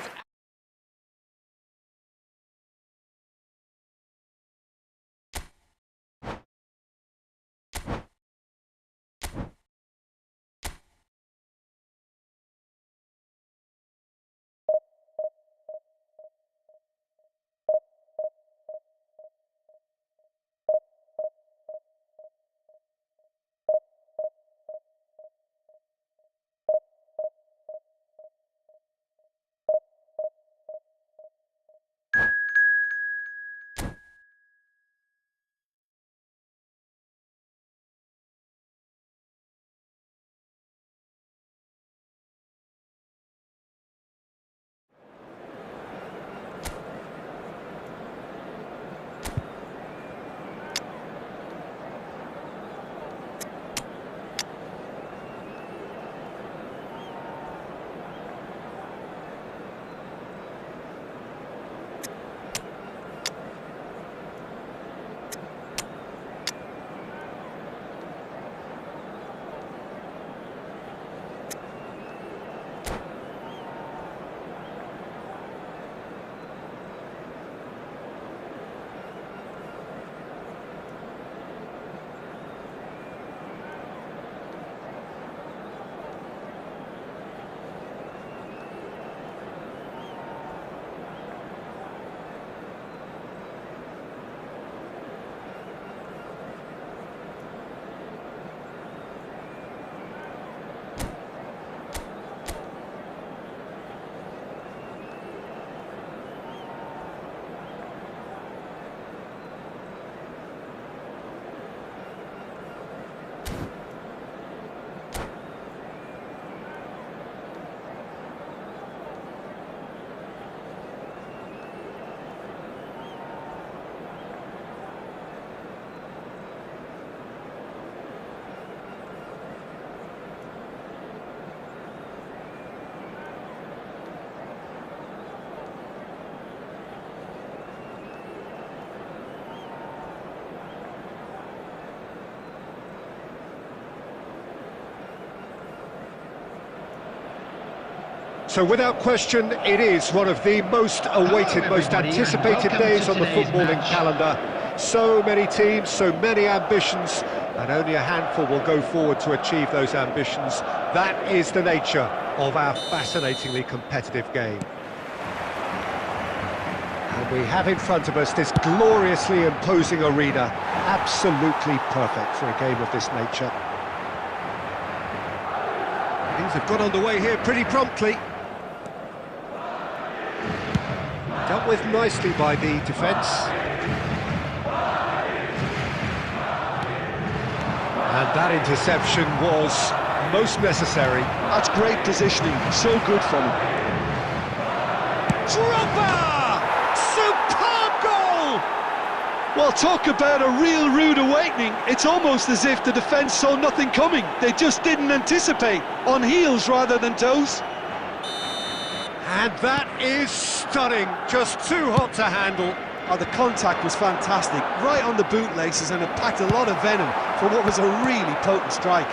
So without question, it is one of the most awaited, most anticipated days on the footballing calendar. So many teams, so many ambitions, and only a handful will go forward to achieve those ambitions. That is the nature of our fascinatingly competitive game. And we have in front of us this gloriously imposing arena, absolutely perfect for a game of this nature. Things have got underway here pretty promptly. Dealt with nicely by the defence. And that interception was most necessary. That's great positioning, so good from him. Dropper! Superb goal! Well, talk about a real rude awakening. It's almost as if the defence saw nothing coming. They just didn't anticipate, on heels rather than toes. And that is stunning, just too hot to handle. Oh, the contact was fantastic, right on the bootlaces, and it packed a lot of venom for what was a really potent strike.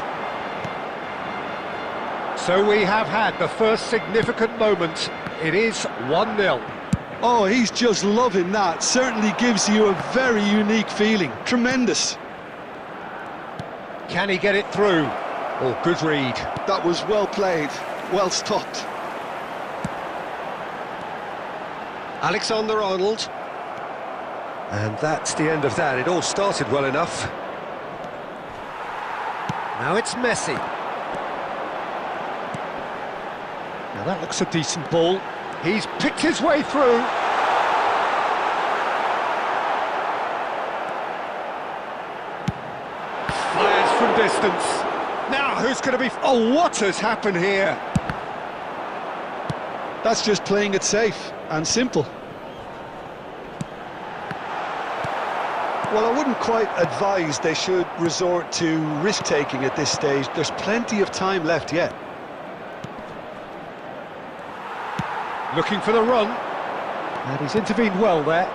So we have had the first significant moment. It is 1-0. Oh, he's just loving that. Certainly gives you a very unique feeling. Tremendous. Can he get it through? Oh, good read. That was well played, well stopped. Alexander-Arnold. And that's the end of that. It all started well enough. Now it's Messi. Now that looks a decent ball. He's picked his way through. Fires from distance. Now who's going to be... Oh, what has happened here? That's just playing it safe and simple. Well, I wouldn't quite advise they should resort to risk-taking at this stage. There's plenty of time left yet. Looking for the run. And he's intervened well there.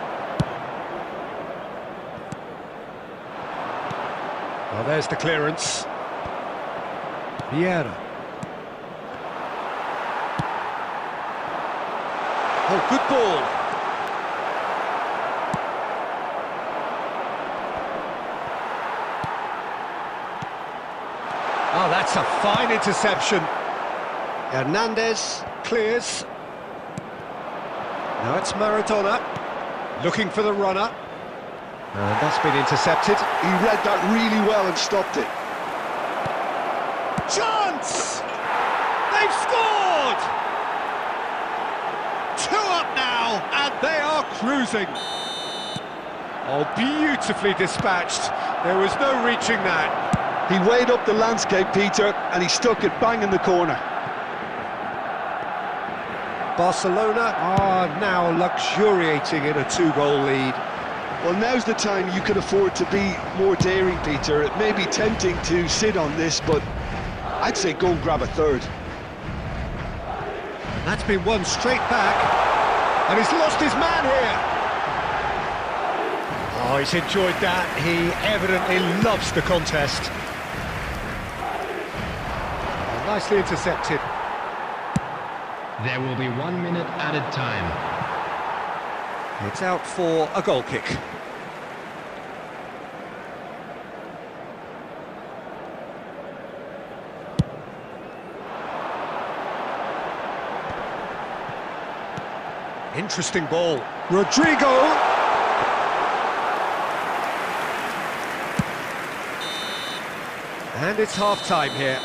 Well, there's the clearance. Vieira. Oh, good ball. Oh, that's a fine interception. Hernandez clears. Now it's Maradona, looking for the runner. And that's been intercepted. He read that really well and stopped it. Chance! They've scored! 2 up now, and they are cruising. Oh, beautifully dispatched. There was no reaching that. He weighed up the landscape, Peter, and he stuck it bang in the corner. Barcelona are now luxuriating in a 2-goal lead. Well, now's the time you can afford to be more daring, Peter. It may be tempting to sit on this, but I'd say go and grab a third. That's been won straight back, and he's lost his man here. Oh, he's enjoyed that. He evidently loves the contest. Oh, nicely intercepted. There will be 1 minute added time. It's out for a goal kick. Interesting ball. Rodrigo! And it's half-time here.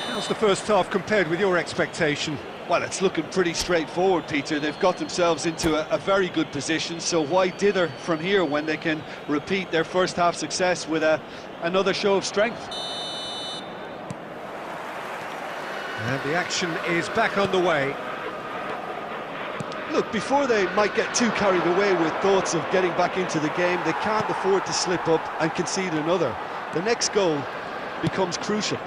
How's the first half compared with your expectation? Well, it's looking pretty straightforward, Peter. They've got themselves into a very good position, so why dither from here when they can repeat their first half success with another show of strength? And the action is back underway. Look, before they might get too carried away with thoughts of getting back into the game, they can't afford to slip up and concede another. The next goal becomes crucial.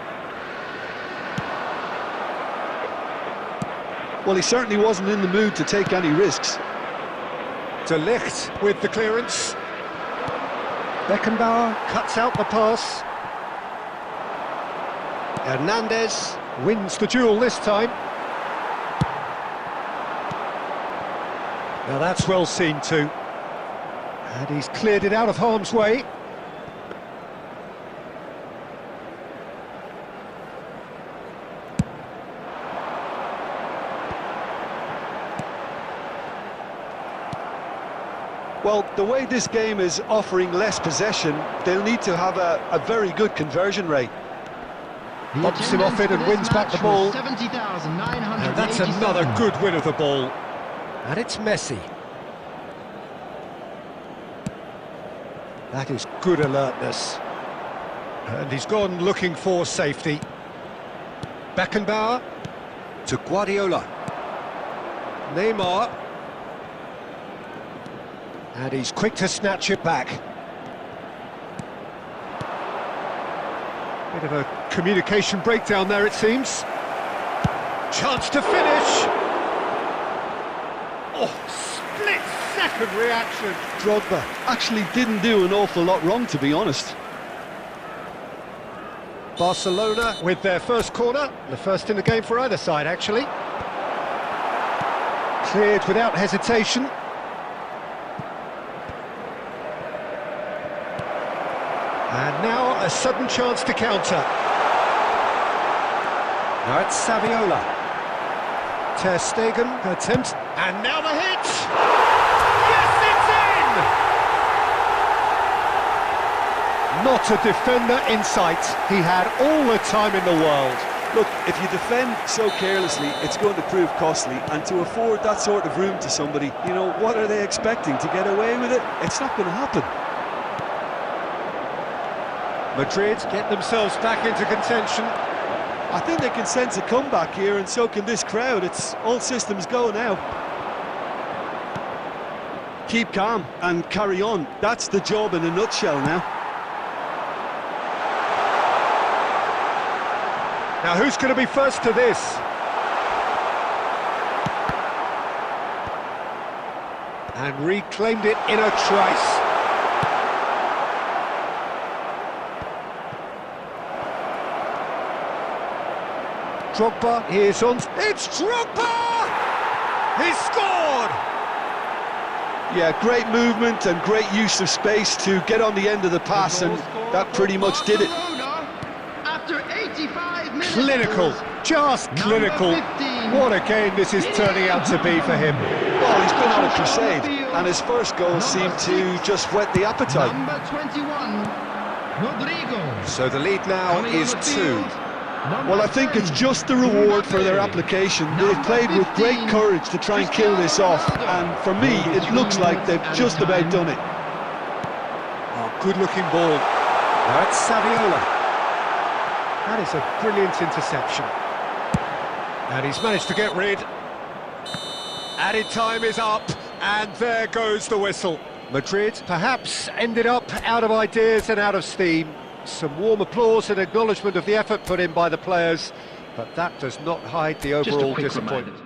Well, he certainly wasn't in the mood to take any risks. De Ligt with the clearance. Beckenbauer cuts out the pass. Hernandez wins the duel this time. Now that's well seen too. And he's cleared it out of harm's way. Well, the way this game is offering less possession, they'll need to have a very good conversion rate. Bumps him off it and wins back the ball. 70,987. And that's another good win of the ball. And it's Messi. That is good alertness. And he's gone looking for safety. Beckenbauer to Guardiola. Neymar. And he's quick to snatch it back. Bit of a communication breakdown there, it seems. Chance to finish. Oh, split-second reaction. Drogba actually didn't do an awful lot wrong, to be honest. Barcelona with their first corner, the first in the game for either side, actually. Cleared without hesitation. And now a sudden chance to counter. Now it's Saviola. Ter Stegen attempts, and now the hit! Yes, it's in! Not a defender in sight. He had all the time in the world. Look, if you defend so carelessly, it's going to prove costly, and to afford that sort of room to somebody, you know, what are they expecting, to get away with it? It's not going to happen. Madrid get themselves back into contention. I think they can sense a comeback here, and so can this crowd. It's all systems go now. Keep calm and carry on. That's the job in a nutshell now. Now who's going to be first to this? And reclaimed it in a trice. Drogba is on. It's Drogba! He scored! Yeah, great movement and great use of space to get on the end of the pass, and that pretty much did it. After 85 minutes. Clinical, just clinical. What a game this is turning out to be for him. Well, he's been on a crusade, and his first goal seemed to just whet the appetite. Number 21, Rodrigo. So the lead now is 2. Well, I think it's just the reward for their application. They've played with great courage to try and kill this off, and for me, it looks like they've just about done it. Oh, good-looking ball. Now it's Saviola. That is a brilliant interception. And he's managed to get rid. Added time is up, and there goes the whistle. Madrid perhaps ended up out of ideas and out of steam. Some warm applause and acknowledgement of the effort put in by the players, but that does not hide the overall disappointment.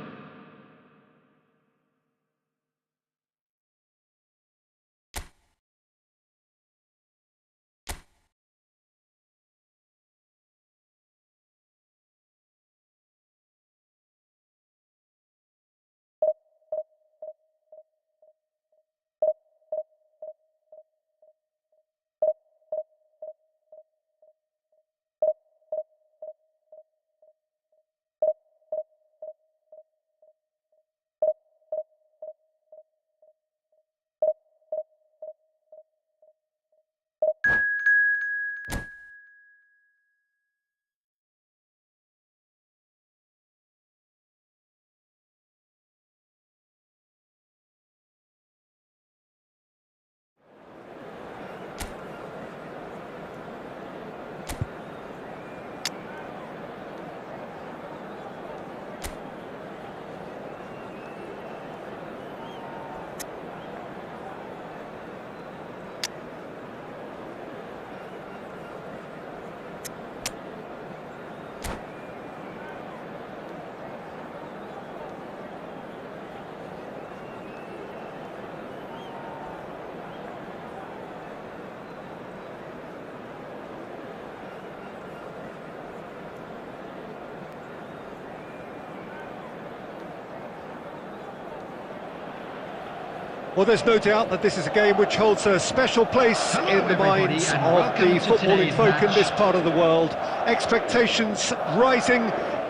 Well, there's no doubt that this is a game which holds a special place in the minds of the footballing folk in this part of the world. Expectations rising,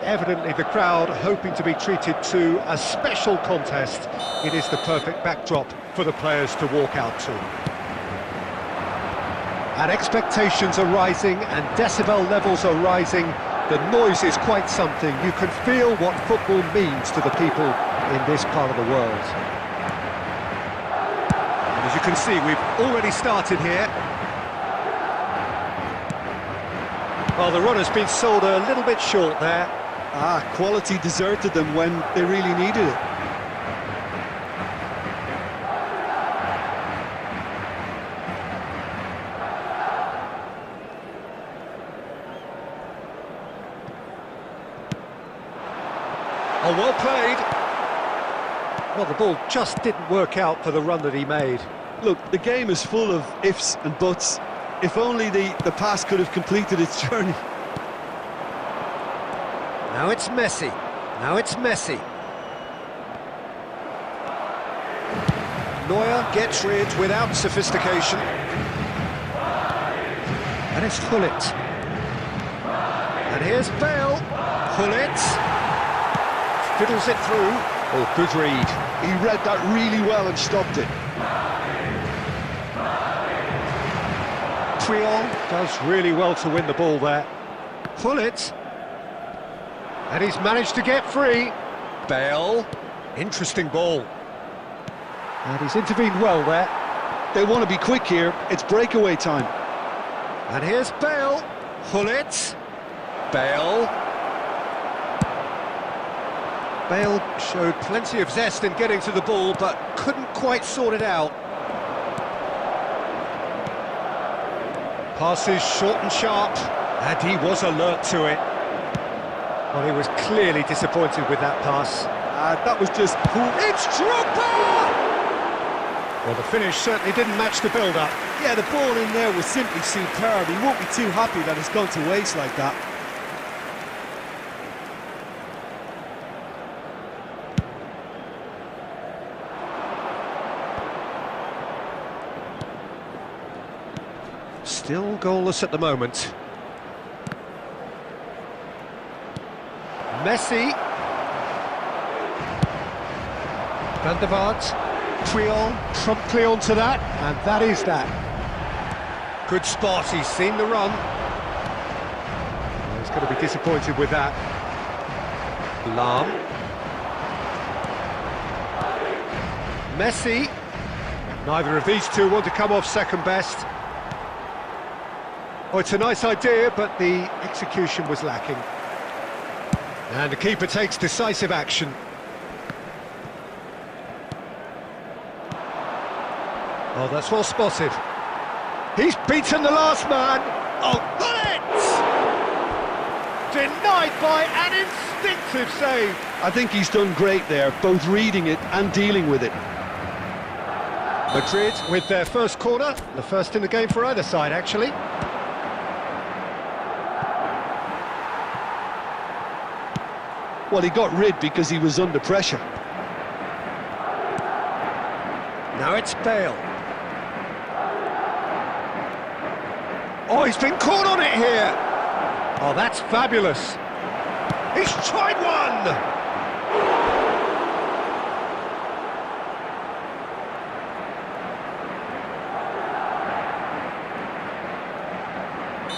evidently the crowd hoping to be treated to a special contest. It is the perfect backdrop for the players to walk out to. And expectations are rising and decibel levels are rising. The noise is quite something. You can feel what football means to the people in this part of the world. As you can see, we've already started here. Well, the run has been sold a little bit short there. Quality deserted them when they really needed it. Oh, well played. Well, the ball just didn't work out for the run that he made. Look, the game is full of ifs and buts. If only the pass could have completed its journey. Now it's Messi. Now it's Messi. Neuer gets rid without sophistication. And it's Gullit. And here's Bale. Gullit. Fiddles it through. Oh, good read. He read that really well and stopped it. Triol does really well to win the ball there. Pull it. And he's managed to get free. Bale. Interesting ball. And he's intervened well there. They want to be quick here. It's breakaway time. And here's Bale. Pull it. Bale. Bale showed plenty of zest in getting to the ball, but couldn't quite sort it out. Passes short and sharp, and he was alert to it. Well, he was clearly disappointed with that pass. That was just poor. It's Drogba! Well, the finish certainly didn't match the build-up. Yeah, the ball in there was simply superb. He won't be too happy that it's gone to waste like that. Still goalless at the moment. Messi. Van der Vaart. Triol promptly onto that, and that is that. Good spot, he's seen the run. He's going to be disappointed with that. Lahm. Messi. Neither of these two want to come off second best. Oh, it's a nice idea, but the execution was lacking. And the keeper takes decisive action. Oh, that's well spotted. He's beaten the last man. Oh, bullet! Denied by an instinctive save. I think he's done great there, both reading it and dealing with it. Madrid with their first corner, the first in the game for either side, actually. Well, he got rid because he was under pressure. Now it's Bale. Oh, he's been caught on it here. Oh, that's fabulous. He's tried one.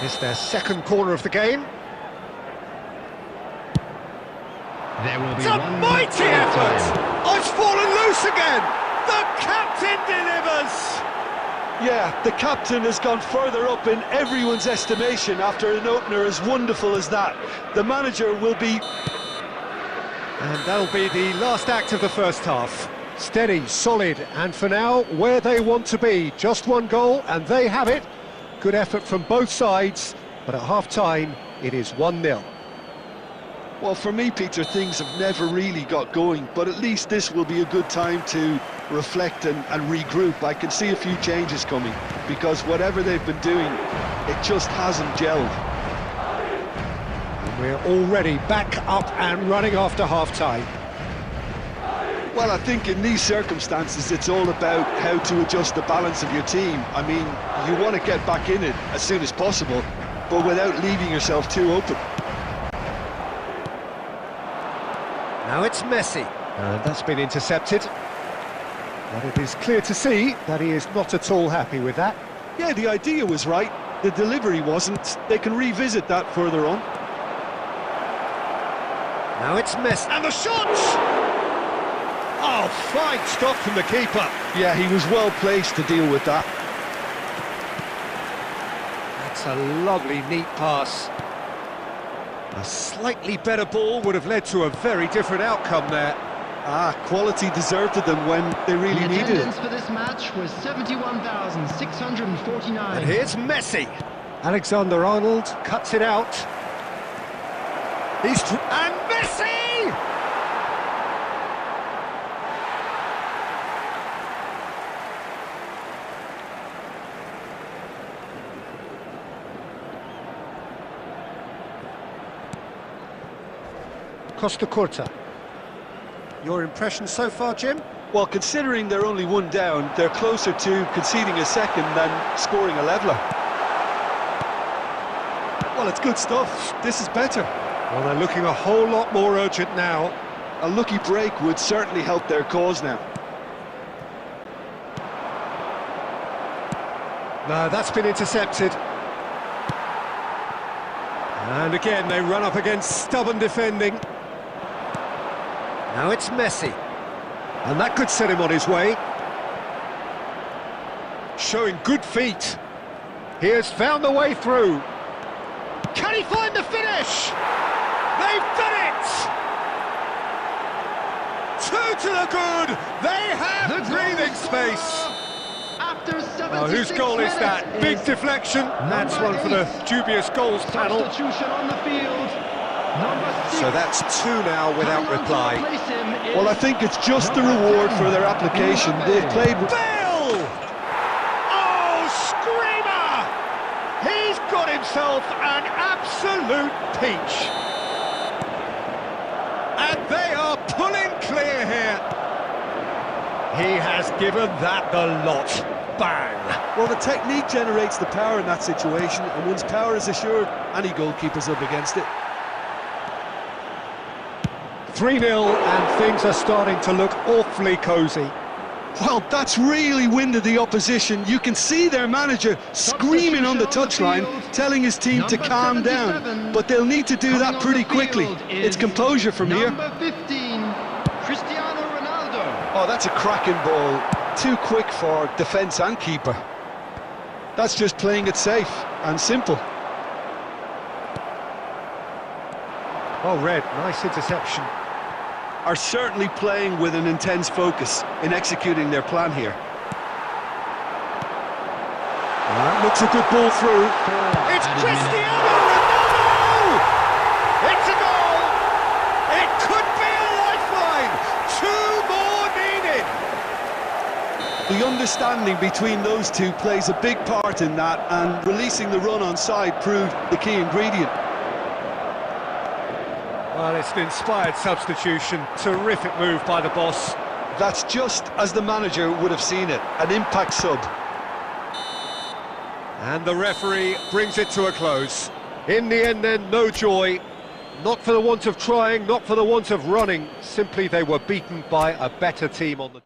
It's their second corner of the game. There will be It's a one mighty effort! Oh, it's fallen loose again! The captain delivers! Yeah, the captain has gone further up in everyone's estimation after an opener as wonderful as that. The manager will be... And that'll be the last act of the first half. Steady, solid, and for now, where they want to be. Just one goal, and they have it. Good effort from both sides, but at half-time, it is 1-0. Well, for me, Peter, things have never really got going, but at least this will be a good time to reflect and regroup. I can see a few changes coming, because whatever they've been doing, it just hasn't gelled. And we're already back up and running after half-time. Well, I think in these circumstances, it's all about how to adjust the balance of your team. I mean, you want to get back in it as soon as possible, but without leaving yourself too open. Now it's Messi, and that's been intercepted. But it is clear to see that he is not at all happy with that. Yeah, the idea was right, the delivery wasn't. They can revisit that further on. Now it's Messi, and the shot! Oh, fine stop from the keeper. Yeah, he was well placed to deal with that. That's a lovely, neat pass. A slightly better ball would have led to a very different outcome there. Quality deserted them when they really The needed attendance it. for this match was 71,649. And here's Messi. Alexander-Arnold cuts it out. And Messi! Costa Curta. Your impression so far, Jim? Well, considering they're only one down, they're closer to conceding a second than scoring a leveller. Well, it's good stuff. This is better. Well, they're looking a whole lot more urgent now. A lucky break would certainly help their cause now. No, that's been intercepted. And again, they run up against stubborn defending. Now it's Messi. And that could set him on his way. Showing good feet. He has found the way through. Can he find the finish? They've done it! Two to the good! They have breathing space! Oh, whose goal is that? Big deflection. That's one for the dubious goals panel. So that's two now without reply. Well, I think it's just the reward for their application. They've played... Bale! Oh, screamer! He's got himself an absolute peach. And they are pulling clear here. He has given that the lot. Bang! Well, the technique generates the power in that situation, and once power is assured, any goalkeeper's up against it. 3-0, and things are starting to look awfully cosy. Well, that's really winded the opposition. You can see their manager screaming on the touchline, telling his team to calm down. But they'll need to do that pretty quickly. It's composure from here. Oh, that's a cracking ball. Too quick for defence and keeper. That's just playing it safe and simple. Oh, Red, nice interception. Are certainly playing with an intense focus in executing their plan here. That looks a good ball through. It's Cristiano Ronaldo! It's a goal! It could be a lifeline! Two more needed! The understanding between those two plays a big part in that, and releasing the run on side proved the key ingredient. Well, it's an inspired substitution. Terrific move by the boss. That's just as the manager would have seen it, an impact sub. And the referee brings it to a close. In the end then, no joy. Not for the want of trying, not for the want of running. Simply they were beaten by a better team on the...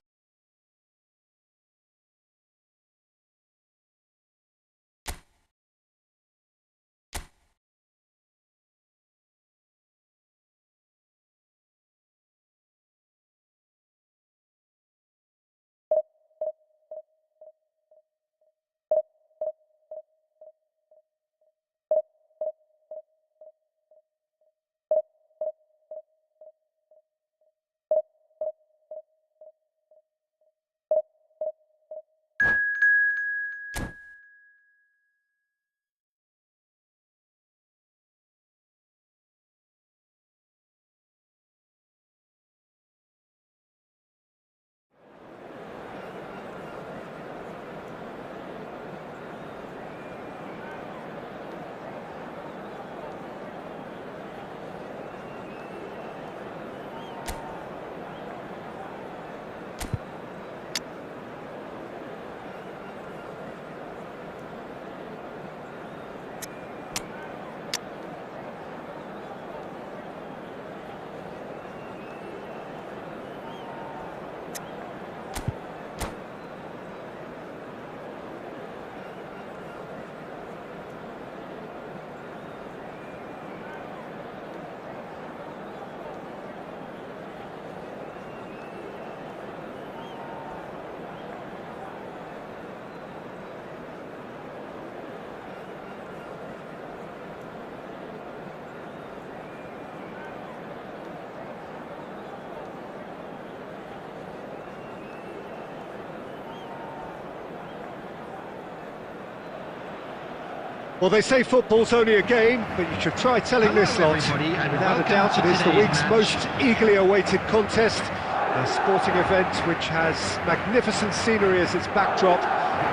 Well, they say football's only a game, but you should try telling this lot. Without a doubt, it is the week's most eagerly awaited contest. A sporting event which has magnificent scenery as its backdrop.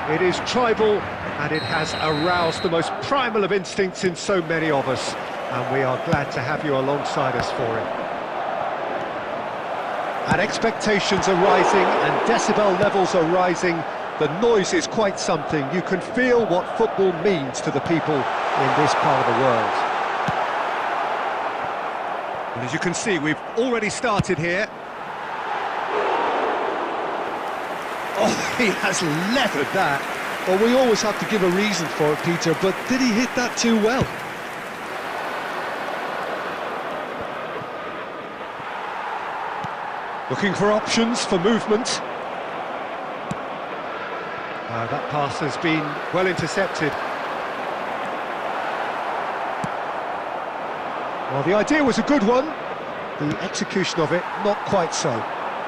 It is tribal, and it has aroused the most primal of instincts in so many of us. And we are glad to have you alongside us for it. And expectations are rising, and decibel levels are rising. The noise is quite something. You can feel what football means to the people in this part of the world. And as you can see, we've already started here. Oh, he has leathered that. Well, we always have to give a reason for it, Peter, but did he hit that too well? Looking for options for movement. That pass has been well intercepted. Well, the idea was a good one. The execution of it, not quite so.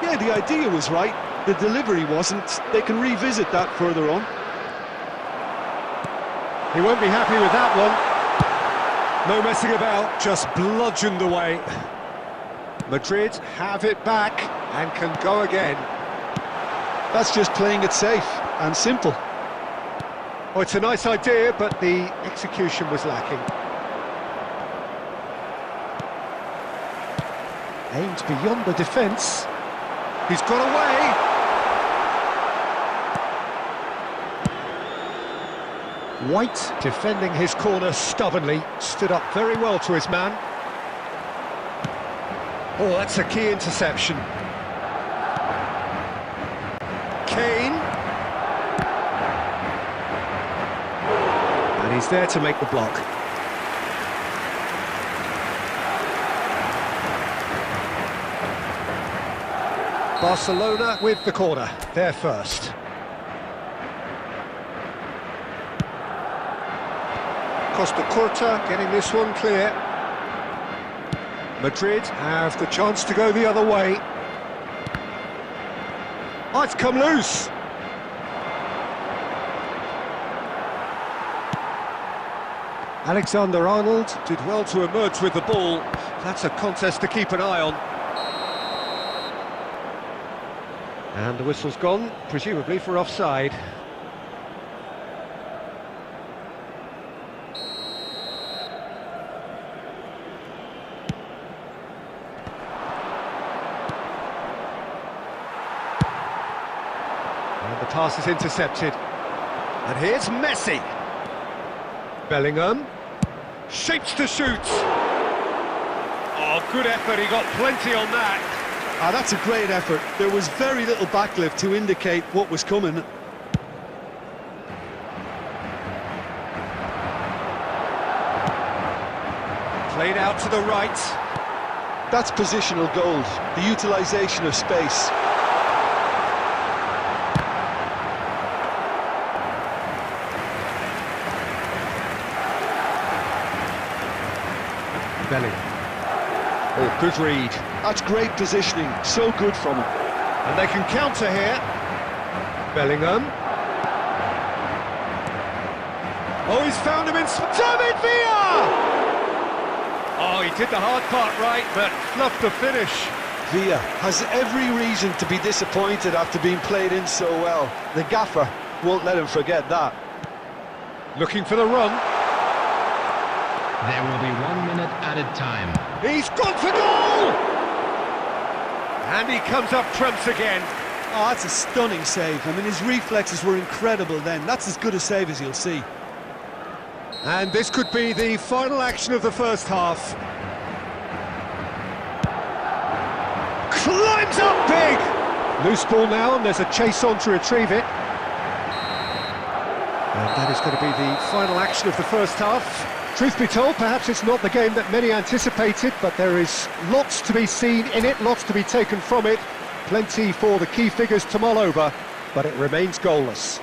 Yeah, the idea was right. The delivery wasn't. They can revisit that further on. He won't be happy with that one. No messing about, just bludgeoned away. Madrid have it back and can go again. That's just playing it safe and simple. Oh, it's a nice idea, but the execution was lacking. Aimed beyond the defence. He's got away. White defending his corner stubbornly, stood up very well to his man. Oh, that's a key interception. Kane. And he's there to make the block. Barcelona with the corner, they're first. Costa Curta getting this one clear. Madrid have the chance to go the other way. Oh, it's come loose. Alexander-Arnold did well to emerge with the ball. That's a contest to keep an eye on. And the whistle's gone, presumably for offside. And the pass is intercepted. And here's Messi. Bellingham. Shapes to shoot. Oh, good effort, he got plenty on that. Ah, that's a great effort. There was very little backlift to indicate what was coming. Played out to the right. That's positional gold, the utilisation of space. Bellingham. Oh, good read. That's great positioning, so good from him. And they can counter here. Bellingham. Oh, he's found him in... David Villa! Oh, he did the hard part right, but fluffed the finish. Villa has every reason to be disappointed after being played in so well. The gaffer won't let him forget that. Looking for the run. There will be 1 minute added time. He's gone for goal! And he comes up trumps again. Oh, that's a stunning save. I mean, his reflexes were incredible then. That's as good a save as you'll see. And this could be the final action of the first half. Climbs up big! Loose ball now, and there's a chase on to retrieve it. And that is going to be the final action of the first half. Truth be told, perhaps it's not the game that many anticipated, but there is lots to be seen in it, lots to be taken from it. Plenty for the key figures to mull over, but it remains goalless.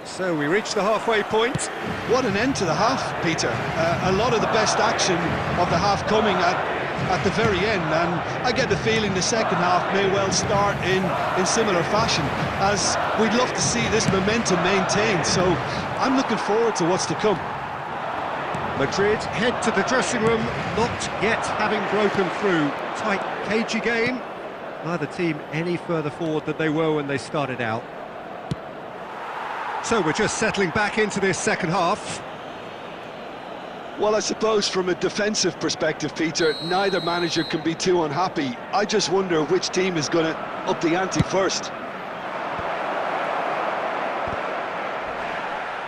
So we reach the halfway point. What an end to the half, Peter. A lot of the best action of the half coming at the very end, and I get the feeling the second half may well start in similar fashion, as we'd love to see this momentum maintained, so I'm looking forward to what's to come. Madrid head to the dressing room, not yet having broken through. Tight, cagey game. Neither team any further forward than they were when they started out. So we're just settling back into this second half. Well, I suppose from a defensive perspective, Peter, neither manager can be too unhappy. I just wonder which team is going to up the ante first.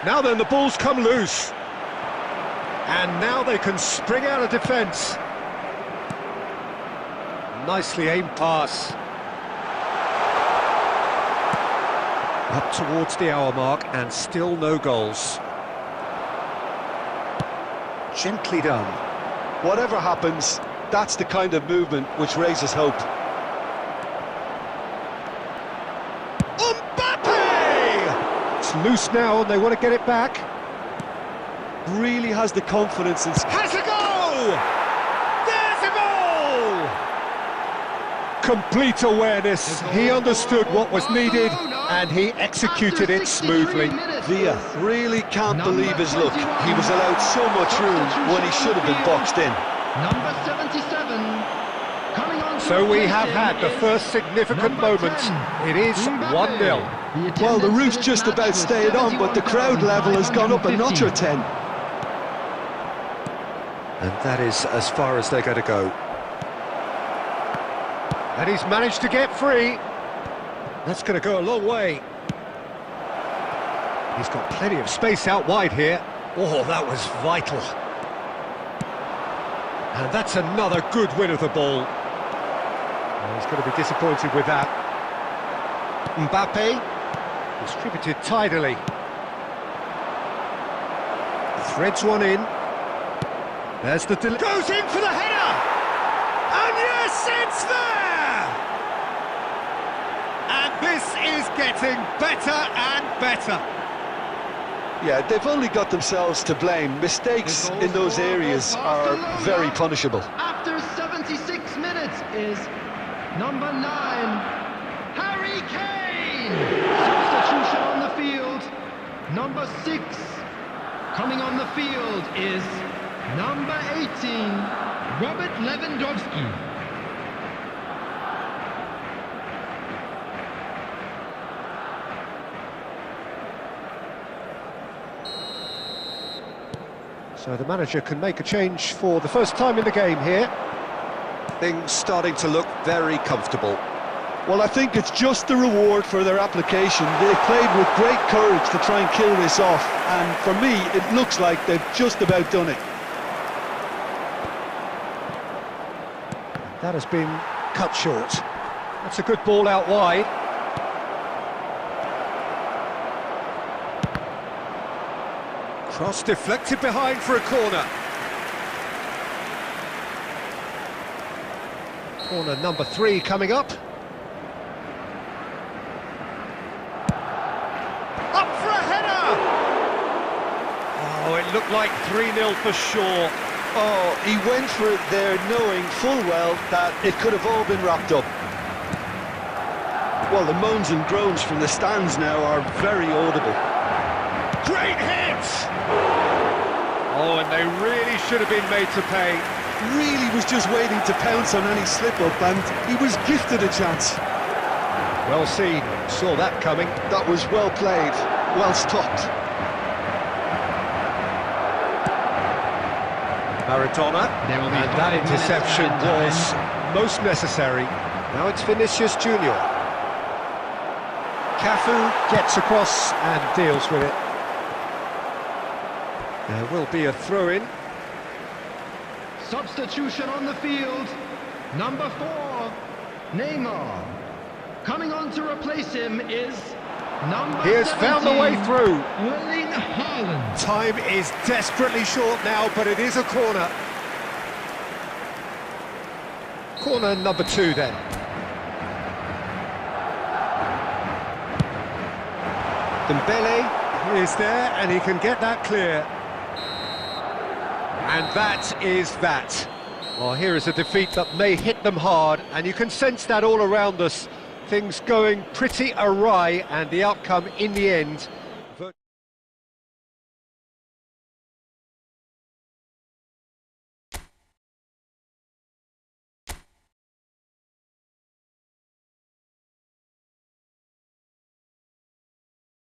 Now then, the ball's come loose. And now they can spring out of defence. Nicely aimed pass. Up towards the hour mark and still no goals. Gently done. Whatever happens, that's the kind of movement which raises hope. It's loose now and they want to get it back. Really has the confidence and... Has a goal! There's a goal! Complete awareness. He understood what was needed and he executed it smoothly. Villa really can't believe his luck. He was allowed so much room when he should have been boxed in. Number 77. So we have had the first significant moment. It is 1-0. Well, the roof's just about stayed on, but the crowd level has gone up a notch or 10. And that is as far as they're going to go. And he's managed to get free. That's going to go a long way. He's got plenty of space out wide here. Oh, that was vital. And that's another good win of the ball. Well, he's going to be disappointed with that. Mbappe, distributed tidily. Threads one in. There's the... Goes in for the header! And yes, it's there! And this is getting better and better. Yeah, they've only got themselves to blame. Mistakes in those areas are very punishable. After 76 minutes is number 9, Harry Kane! Substitution on the field. Number 6 coming on the field is number 18, Robert Lewandowski. So the manager can make a change for the first time in the game here. Things starting to look very comfortable. Well, I think it's just the reward for their application. They played with great courage to try and kill this off, and for me, it looks like they've just about done it. That has been cut short. That's a good ball out wide. Cross deflected behind for a corner. Corner number 3 coming up. Up for a header! Oh, it looked like 3-0 for sure. Oh, he went for it there knowing full well that it could have all been wrapped up. Well, the moans and groans from the stands now are very audible. Great hit! Oh, and they really should have been made to pay. Really was just waiting to pounce on any slip-up, and he was gifted a chance. Well seen, saw that coming. That was well played, well stopped. Maradona, and that interception was most necessary. Now it's Vinicius Junior. Cafu gets across and deals with it. There will be a throw-in. Substitution on the field. Number 4, Neymar. Coming on to replace him is number He has 17, found the way through. Erling Haaland. Time is desperately short now, but it is a corner. Corner number 2 then. Dembele is there and he can get that clear. And that is that. Well, here is a defeat that may hit them hard, and you can sense that all around us. Things going pretty awry, and the outcome in the end